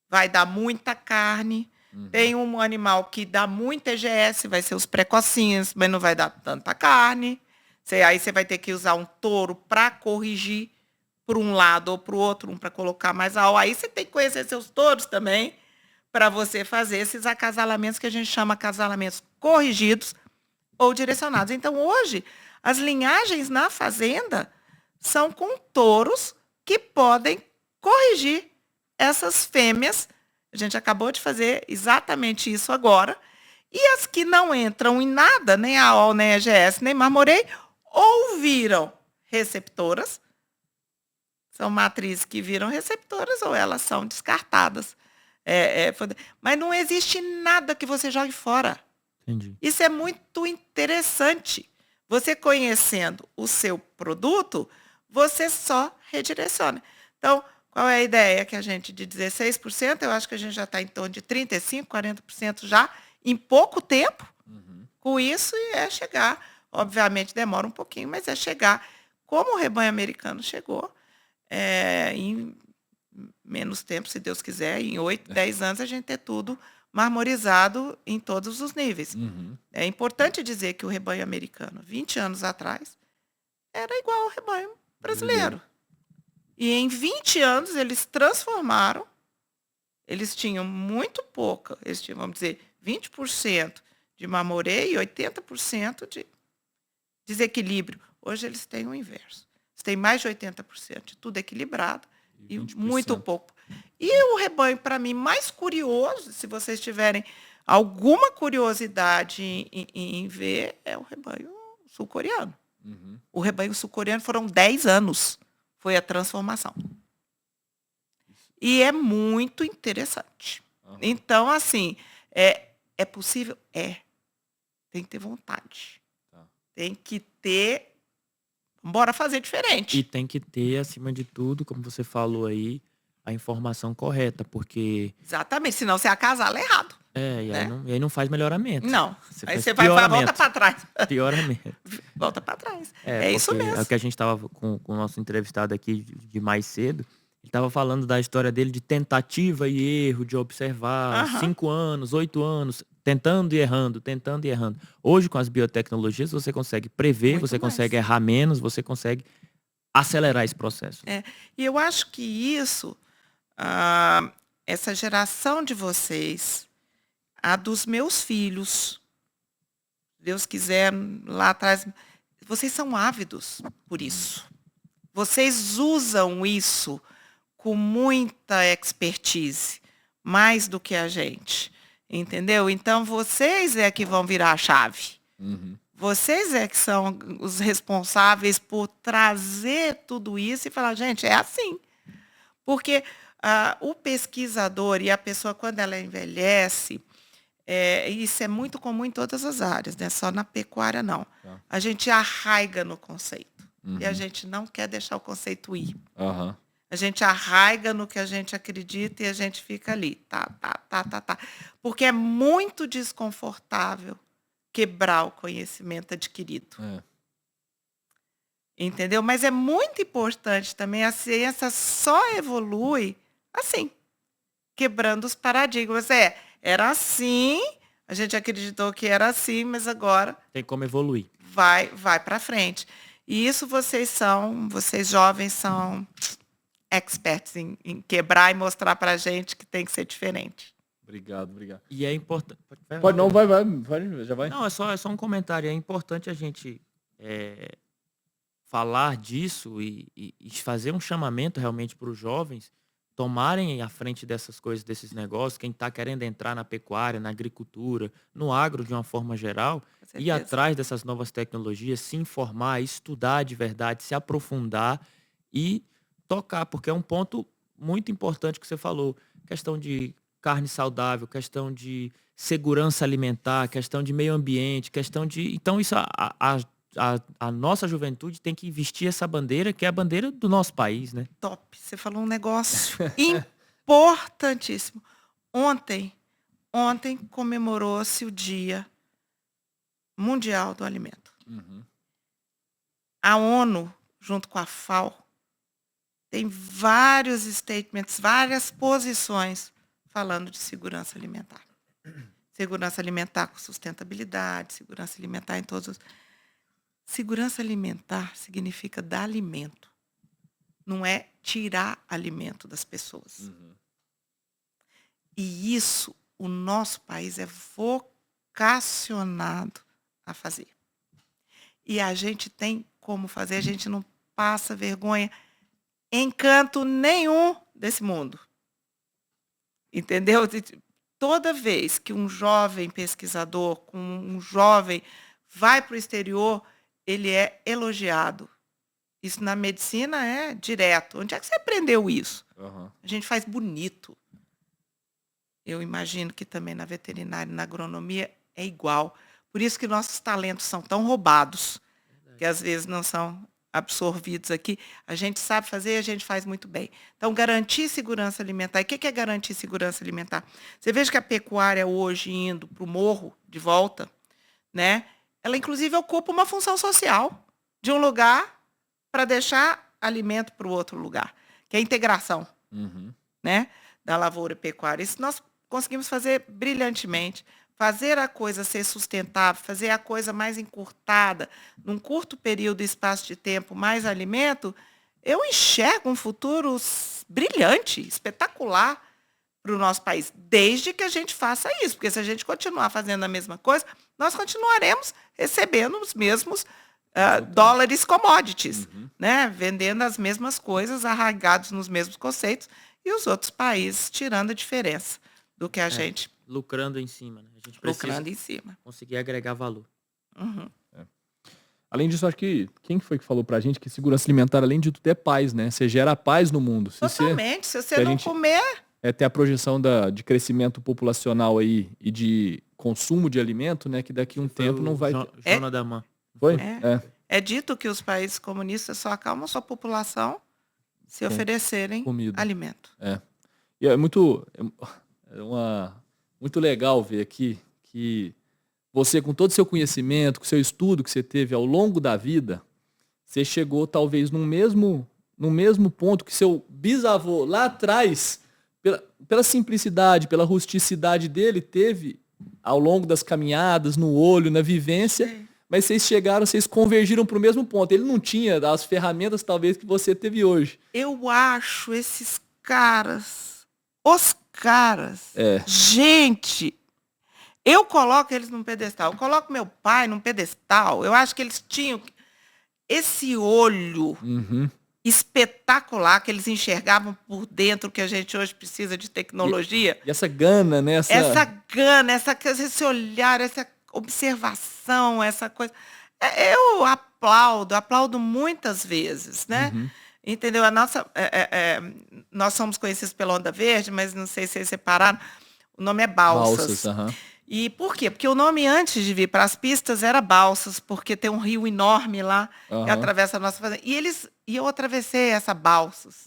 vai dar muita carne. Tem um animal que dá muita EGS, vai ser os precocinhos, mas não vai dar tanta carne. Aí você vai ter que usar um touro para corrigir por um lado ou para o outro, um para colocar mais AO. Aí você tem que conhecer seus touros também, para você fazer esses acasalamentos que a gente chama acasalamentos corrigidos ou direcionados. Então, hoje, as linhagens na fazenda são com touros que podem corrigir essas fêmeas. A gente acabou de fazer exatamente isso agora. E as que não entram em nada, nem AOL, nem EGS, nem marmoreio, ou viram receptoras, são matrizes que viram receptoras, ou elas são descartadas. Mas não existe nada que você jogue fora. Entendi. Isso é muito interessante. Você conhecendo o seu produto, você só redireciona. Então, qual é a ideia? Que a gente, de 16%, eu acho que a gente já está em torno de 35%, 40% já, em pouco tempo, com isso, e é chegar. Obviamente, demora um pouquinho, mas é chegar como o rebanho americano chegou, em menos tempo, se Deus quiser, em 8, 10 anos, a gente ter tudo marmorizado em todos os níveis. É importante dizer que o rebanho americano, 20 anos atrás, era igual ao rebanho brasileiro. E em 20 anos eles transformaram, eles tinham muito pouca, eles tinham, vamos dizer, 20% de marmoreio e 80% de desequilíbrio. Hoje eles têm o inverso. Eles têm mais de 80% de tudo equilibrado e muito pouco. E o rebanho, para mim, mais curioso, se vocês tiverem alguma curiosidade em ver, é o rebanho sul-coreano. O rebanho sul-coreano foram 10 anos. Foi a transformação. E é muito interessante. Então, assim, é possível? Tem que ter vontade. Tem que ter... Bora fazer diferente. E tem que ter, acima de tudo, como você falou aí, a informação correta, porque... Exatamente, senão você acasala errado. E aí não faz melhoramento. Não, aí você vai volta para trás. Pioramento. Volta para trás. É isso mesmo. É o que a gente estava com o nosso entrevistado aqui de mais cedo. Ele estava falando da história dele de tentativa e erro, de observar 5 anos, 8 anos, tentando e errando. Hoje, com as biotecnologias, você consegue prever, muito você consegue errar menos, você consegue acelerar esse processo. E eu acho que isso, essa geração de vocês, a dos meus filhos, Deus quiser, lá atrás, vocês são ávidos por isso. Vocês usam isso com muita expertise, mais do que a gente, entendeu? Então, vocês é que vão virar a chave. Vocês é que são os responsáveis por trazer tudo isso e falar, gente, é assim. Porque o pesquisador e a pessoa, quando ela envelhece, isso é muito comum em todas as áreas, não é só na pecuária, não. A gente arraiga no conceito. E a gente não quer deixar o conceito ir. A gente arraiga no que a gente acredita e a gente fica ali. Tá. Porque é muito desconfortável quebrar o conhecimento adquirido. Entendeu? Mas é muito importante também, a ciência só evolui assim, quebrando os paradigmas. Era assim, A gente acreditou que era assim, mas agora Tem como evoluir. vai para frente. E isso vocês jovens são experts em quebrar e mostrar para a gente que tem que ser diferente. Obrigado, obrigado. E é importante. Pode não, vai, já vai. Não, é só um comentário. É importante a gente falar disso e fazer um chamamento realmente para os jovens tomarem à frente dessas coisas, desses negócios, quem está querendo entrar na pecuária, na agricultura, no agro de uma forma geral, Com ir certeza. atrás dessas novas tecnologias, se informar, estudar de verdade, se aprofundar e tocar, porque é um ponto muito importante que você falou, questão de carne saudável, questão de segurança alimentar, questão de meio ambiente, questão de... Então, isso a nossa juventude tem que vestir essa bandeira, que é a bandeira do nosso país, né? Top. Você falou um negócio importantíssimo. Ontem comemorou-se o Dia Mundial do Alimento. Uhum. A ONU, junto com a FAO, tem vários statements, várias posições falando de segurança alimentar. Segurança alimentar com sustentabilidade, segurança alimentar em todos os... Segurança alimentar significa dar alimento. Não é tirar alimento das pessoas. Uhum. E isso o nosso país é vocacionado a fazer. E a gente tem como fazer, a gente não passa vergonha em canto nenhum desse mundo. Entendeu? Toda vez que um jovem pesquisador, um jovem vai para o exterior, ele é elogiado. Isso na medicina é direto. Onde é que você aprendeu isso? Uhum. A gente faz bonito. Eu imagino que também na veterinária e na agronomia é igual. Por isso que nossos talentos são tão roubados, que às vezes não são absorvidos aqui. A gente sabe fazer e a gente faz muito bem. Então, garantir segurança alimentar. E o que é garantir segurança alimentar? Você veja que a pecuária hoje indo para o morro, de volta, né? Ela, inclusive, ocupa uma função social de um lugar para deixar alimento para o outro lugar, que é a integração, Uhum. né, da lavoura e pecuária. Isso nós conseguimos fazer brilhantemente. Fazer a coisa ser sustentável, fazer a coisa mais encurtada, num curto período de espaço de tempo, mais alimento, eu enxergo um futuro brilhante, espetacular para o nosso país, desde que a gente faça isso, porque se a gente continuar fazendo a mesma coisa, nós continuaremos recebendo os mesmos dólares commodities, né? Vendendo as mesmas coisas, arraigados nos mesmos conceitos, e os outros países tirando a diferença do que a gente... Lucrando em cima, né? A gente precisa lucrando em cima. conseguir agregar valor. Uhum. Além disso, acho que quem foi que falou pra gente que segurança alimentar, além de tudo, é paz, né? Você gera paz no mundo. Totalmente. Se você se a não gente- comer... Ter a projeção de crescimento populacional aí e de consumo de alimento, né? Que daqui a um tempo não vai... Jona da Man. Foi? É. É dito que os países comunistas só acalmam sua população se oferecerem comida. alimento. E é muito legal ver aqui que você, com todo o seu conhecimento, com o seu estudo que você teve ao longo da vida, você chegou talvez no mesmo ponto que seu bisavô lá atrás, pela simplicidade, pela rusticidade dele, teve ao longo das caminhadas, no olho, na vivência, Sim. mas vocês convergiram para o mesmo ponto. Ele não tinha as ferramentas talvez que você teve hoje. Eu acho esses caras, os caras, gente, eu coloco eles num pedestal, eu coloco meu pai num pedestal, eu acho que eles tinham esse olho espetacular, que eles enxergavam por dentro, que a gente hoje precisa de tecnologia. E essa gana, né? Essa gana, esse olhar, essa observação, essa coisa. Eu aplaudo muitas vezes, né? Entendeu? Nós somos conhecidos pela Onda Verde, mas não sei se vocês separaram, o nome é Balsas. E por quê? Porque o nome antes de vir para as pistas era Balsas, porque tem um rio enorme lá que atravessa a nossa fazenda. E eu atravessei essa Balsas.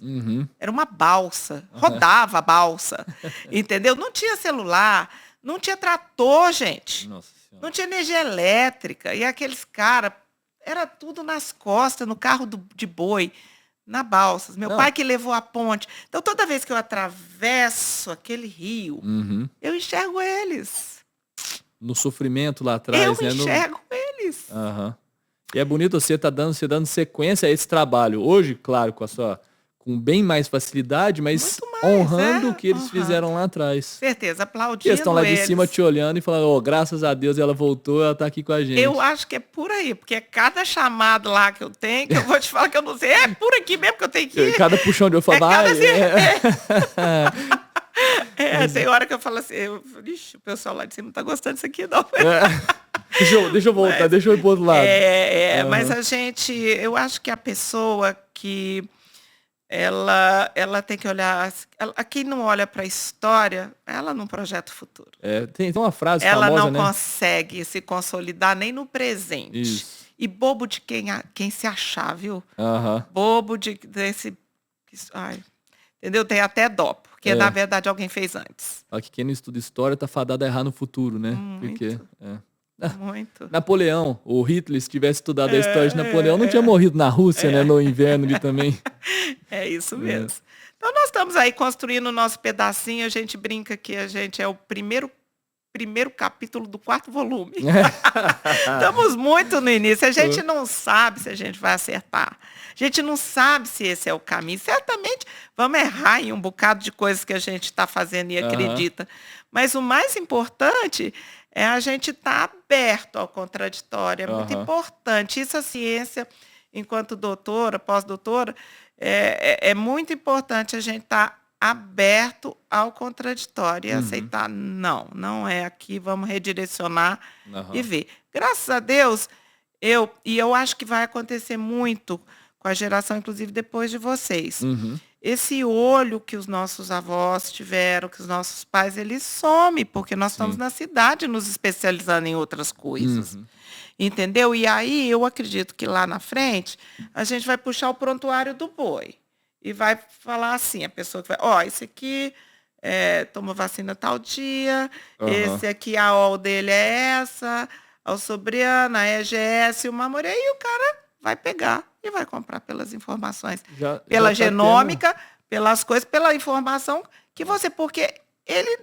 Era uma balsa, rodava a balsa, entendeu? Não tinha celular, não tinha trator, gente. Nossa Senhora. Não tinha energia elétrica. E aqueles caras, era tudo nas costas, no carro de boi, na Balsas. Meu pai que levou a ponte. Então, toda vez que eu atravesso aquele rio, eu enxergo eles. no sofrimento lá atrás, Eu né? enxergo eles. Aham. E é bonito você dando sequência a esse trabalho. Hoje, claro, com bem mais facilidade, mas Muito mais, honrando o né? que eles Honrando. fizeram lá atrás. Certeza, E aplaudindo eles estão lá de eles. cima te olhando e falando, graças a Deus ela voltou, ela tá aqui com a gente. Eu acho que é por aí, porque cada chamado lá que eu tenho, que eu vou te falar que eu não sei, é por aqui mesmo que eu tenho que ir. Cada puxão de eu falo, Tem hora que eu falo assim, ixi, o pessoal lá de cima não tá gostando disso aqui, não. Deixa eu voltar, deixa eu ir pro outro lado. Mas eu acho que a pessoa que ela tem que olhar, quem não olha para a história, ela não projeta o futuro. Tem uma frase ela famosa, não né? consegue se consolidar nem no presente. Isso. E bobo de quem se achar, viu? Aham. Bobo desse... Ai, entendeu? Tem até dó, porque na verdade alguém fez antes. Olha que quem não estuda história tá fadado a errar no futuro, né? Porque, Muito. Napoleão, o Hitler, se tivesse estudado a história de Napoleão, não tinha morrido na Rússia, né? No inverno ali também. É isso mesmo. Então nós estamos aí construindo o nosso pedacinho, a gente brinca que a gente é o primeiro capítulo do 4º volume. Estamos muito no início. A gente não sabe se a gente vai acertar. A gente não sabe se esse é o caminho. Certamente vamos errar em um bocado de coisas que a gente está fazendo e acredita. Mas o mais importante é a gente estar aberto ao contraditório. É muito importante. Isso a ciência, enquanto doutora, pós-doutora, é muito importante a gente estar aberto ao contraditório e aceitar, não é aqui, vamos redirecionar e ver. Graças a Deus, eu acho que vai acontecer muito com a geração, inclusive depois de vocês. Esse olho que os nossos avós tiveram, que os nossos pais, eles somem, porque nós estamos na cidade nos especializando em outras coisas. Entendeu? E aí eu acredito que lá na frente a gente vai puxar o prontuário do boi. E vai falar assim, a pessoa que vai, esse aqui tomou vacina tal dia, esse aqui, a OL dele é essa, a Sobriana, a EGS, o Mamoré, e o cara vai pegar e vai comprar pelas informações. Pela genômica, pelas coisas, pela informação que você, porque ele...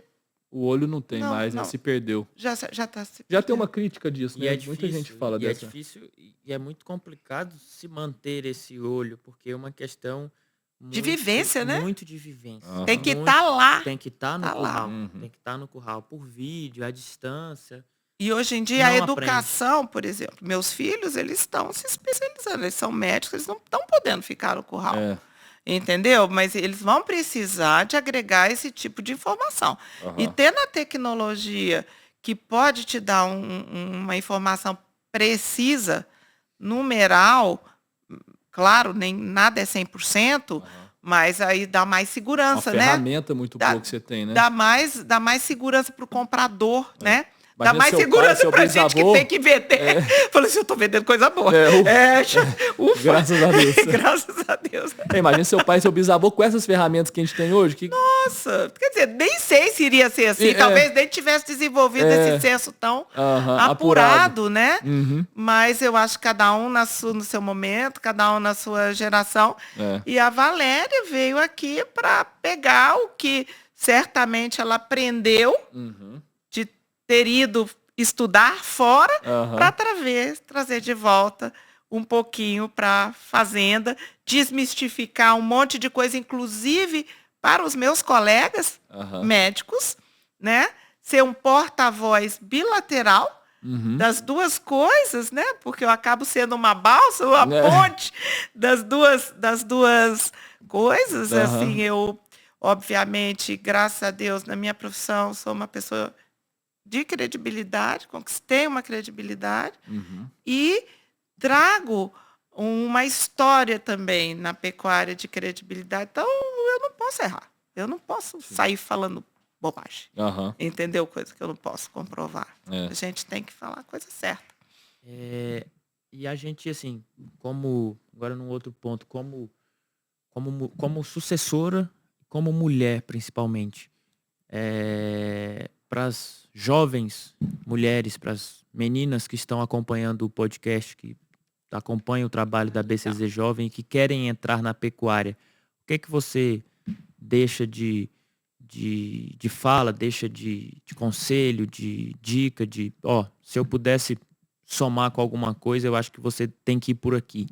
O olho não tem mais, né? Se perdeu. Já tem uma crítica disso, né? Difícil, muita gente fala dessa. É difícil e é muito complicado se manter esse olho, porque é uma questão... de vivência, né? Muito de vivência. Tem que estar lá. Tem que estar no curral. Tem que estar no curral por vídeo, à distância. E hoje em dia a educação, por exemplo, meus filhos, eles estão se especializando, eles são médicos, eles não estão podendo ficar no curral. Entendeu? Mas eles vão precisar de agregar esse tipo de informação. E tendo a tecnologia que pode te dar uma informação precisa, numeral, claro, nem nada é 100%, mas aí dá mais segurança, né? Uma ferramenta muito boa que você tem, né? Dá mais segurança para o comprador, né? Dá mais segurança para a gente que tem que vender. Falei assim, eu estou vendendo coisa boa. Ufa. Graças a Deus. Graças a Deus. Imagina seu pai e seu bisavô com essas ferramentas que a gente tem hoje. Nossa, quer dizer, nem sei se iria ser assim. Talvez nem tivesse desenvolvido esse senso tão apurado, né? Mas eu acho que cada um no seu momento, cada um na sua geração. E a Valéria veio aqui para pegar o que certamente ela aprendeu de ter ido estudar fora para trazer de volta um pouquinho para a fazenda, desmistificar um monte de coisa, inclusive para os meus colegas médicos, né? Ser um porta-voz bilateral das duas coisas, né? Porque eu acabo sendo uma balsa, uma ponte das duas coisas. Assim, eu, obviamente, graças a Deus, na minha profissão, sou uma pessoa de credibilidade, conquistei uma credibilidade e trago uma história também na pecuária de credibilidade. Então, eu não posso errar. Eu não posso sair falando bobagem. Entendeu? Coisa que eu não posso comprovar. A gente tem que falar a coisa certa. E a gente, assim, agora num outro ponto, como sucessora, como mulher, principalmente, para as jovens mulheres, para as meninas que estão acompanhando o podcast, que acompanham o trabalho da BCZ Jovem e que querem entrar na pecuária, o que é que você deixa de de fala, deixa de conselho, de dica, se eu pudesse somar com alguma coisa, eu acho que você tem que ir por aqui.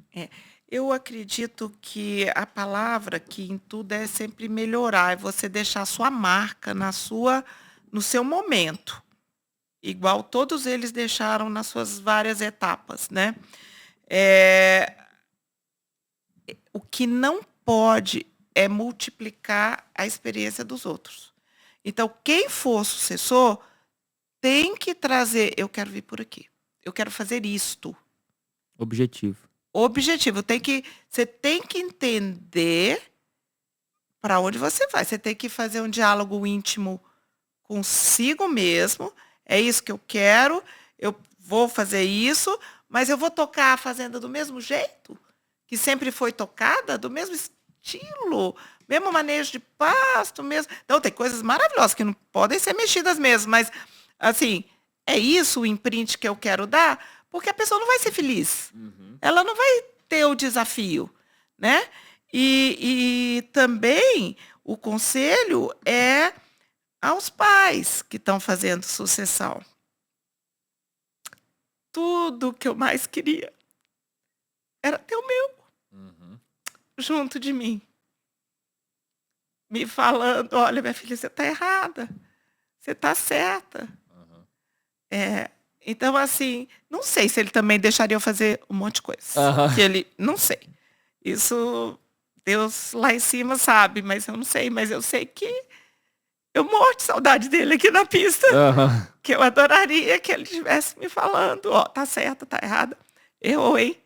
Eu acredito que a palavra que em tudo é sempre melhorar, é você deixar a sua marca no seu momento. Igual todos eles deixaram nas suas várias etapas, né? O que não pode é multiplicar a experiência dos outros. Então, quem for sucessor tem que trazer, eu quero vir por aqui, eu quero fazer isto. Objetivo. Você tem que entender para onde você vai. Você tem que fazer um diálogo íntimo consigo mesmo. É isso que eu quero, eu vou fazer isso, mas eu vou tocar a fazenda do mesmo jeito que sempre foi tocada, do mesmo estilo, mesmo manejo de pasto, mesmo. Então, tem coisas maravilhosas que não podem ser mexidas mesmo, mas, assim, é isso o imprint que eu quero dar, porque a pessoa não vai ser feliz. Ela não vai ter o desafio, né? E também o conselho é aos pais que estão fazendo sucessão. Tudo que eu mais queria era ter o meu junto de mim. Me falando, olha, minha filha, você está errada. Você está certa. Então, assim, não sei se ele também deixaria eu fazer um monte de coisa. Que ele, não sei. Isso, Deus lá em cima sabe, mas eu não sei. Mas eu sei que eu morro de saudade dele aqui na pista. Que eu adoraria que ele estivesse me falando, tá certa, tá errada. Errou, hein?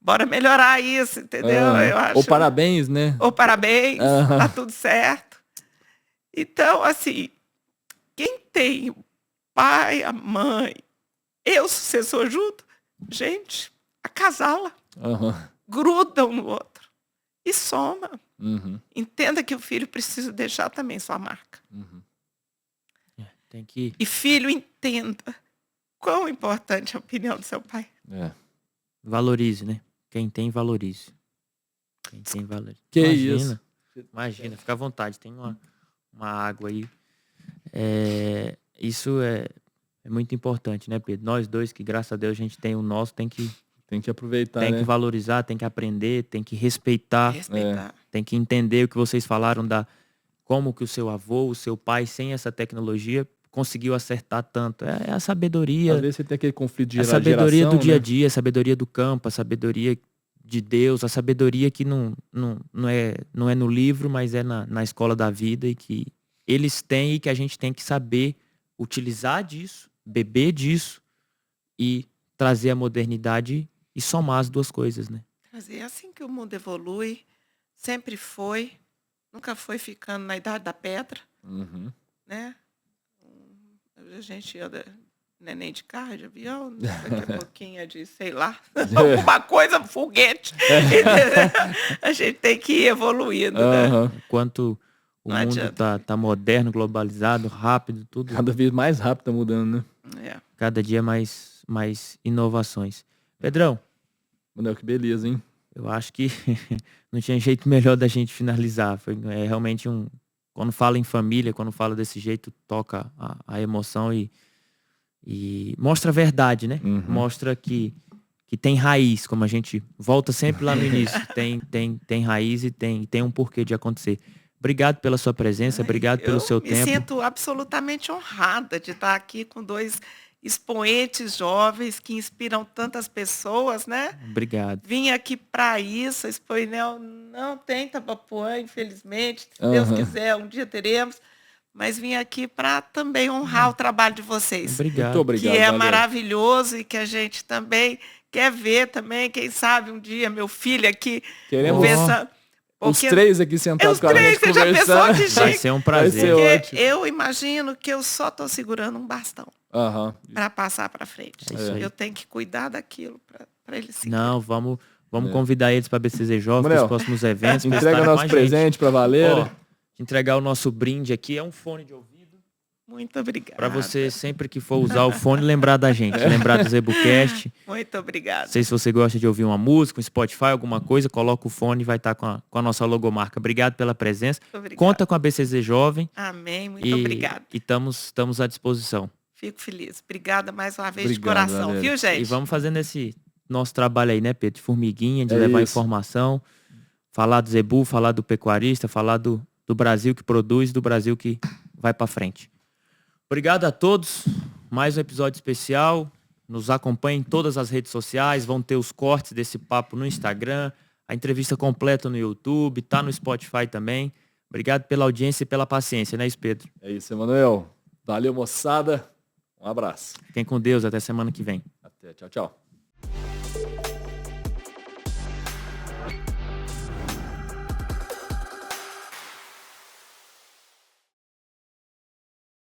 Bora melhorar isso, entendeu? Eu acho. Ou parabéns, né? Ou parabéns, tá tudo certo. Então, assim, quem tem o pai, a mãe, o sucessor junto, gente, acasala. Gruda um no outro. E soma. Entenda que o filho precisa deixar também sua marca. Tem que... E filho, entenda quão importante é a opinião do seu pai. Valorize, né? Quem tem, valorize. Quem tem, valorize. Que isso? Imagina, fica à vontade. Tem uma água aí. Isso é muito importante, né, Pedro? Nós dois, que graças a Deus a gente tem o nosso, tem que aproveitar, tem que valorizar, tem que aprender, tem que respeitar. Tem que entender o que vocês falaram como que o seu avô, o seu pai, sem essa tecnologia, conseguiu acertar tanto. É a sabedoria. Às vezes você tem aquele conflito de geração, a sabedoria do dia a dia, a sabedoria do campo, a sabedoria de Deus, a sabedoria que não é no livro, mas é na escola da vida, e que eles têm e que a gente tem que saber utilizar disso, beber disso e trazer a modernidade e somar as duas coisas, né? É assim que o mundo evolui, sempre foi, nunca foi ficando na idade da pedra, né? A gente anda neném de carro, de avião, daqui a pouquinho é de, sei lá, alguma coisa, foguete. A gente tem que ir evoluindo, né? Enquanto o mundo tá moderno, globalizado, rápido, tudo. Cada vez mais rápido tá mudando, né? Cada dia mais inovações. Pedrão. Manoel, que beleza, hein? Eu acho que não tinha jeito melhor da gente finalizar. Foi realmente quando fala em família, quando fala desse jeito, toca a emoção e mostra a verdade, né? Mostra que tem raiz, como a gente volta sempre lá no início. Tem raiz e tem um porquê de acontecer. Obrigado pela sua presença, obrigado pelo seu tempo. Eu me sinto absolutamente honrada de estar aqui com dois expoentes jovens que inspiram tantas pessoas, né? Obrigado. Vim aqui para isso, a Expoinel não tem Tabapuã, infelizmente. Se Deus quiser, um dia teremos. Mas vim aqui para também honrar o trabalho de vocês. Obrigado. Muito obrigado. Que é maravilhoso e que a gente também quer ver também. Quem sabe um dia meu filho aqui... Queremos ver os três aqui sentados com a gente conversando. Vai ser um prazer. Porque eu imagino que eu só estou segurando um bastão. Para passar para frente. Eu tenho que cuidar daquilo para eles seguirem. Não, vamos convidar eles para BCZ Jovem, para os próximos eventos. Entrega nosso presente para Valéria. Entregar o nosso brinde aqui. É um fone de ouvido. Muito obrigada. Para você, sempre que for usar o fone, lembrar da gente, lembrar do Zebucast. Muito obrigada. Não sei se você gosta de ouvir uma música, um Spotify, alguma coisa, coloca o fone e vai estar com a nossa logomarca. Obrigado pela presença. Obrigada. Conta com a BCZ Jovem. Amém, muito obrigada. E estamos à disposição. Fico feliz. Obrigada mais uma vez de coração, Valéria. Viu, gente? E vamos fazendo esse nosso trabalho aí, né, Pedro? De formiguinha, de levar informação, falar do Zebu, falar do pecuarista, falar do Brasil que produz, do Brasil que vai para frente. Obrigado a todos. Mais um episódio especial. Nos acompanhem em todas as redes sociais. Vão ter os cortes desse papo no Instagram. A entrevista completa no YouTube. Tá no Spotify também. Obrigado pela audiência e pela paciência, né, Pedro? É isso, Emanuel. Valeu, moçada. Um abraço. Fiquem com Deus. Até semana que vem. Até. Tchau, tchau.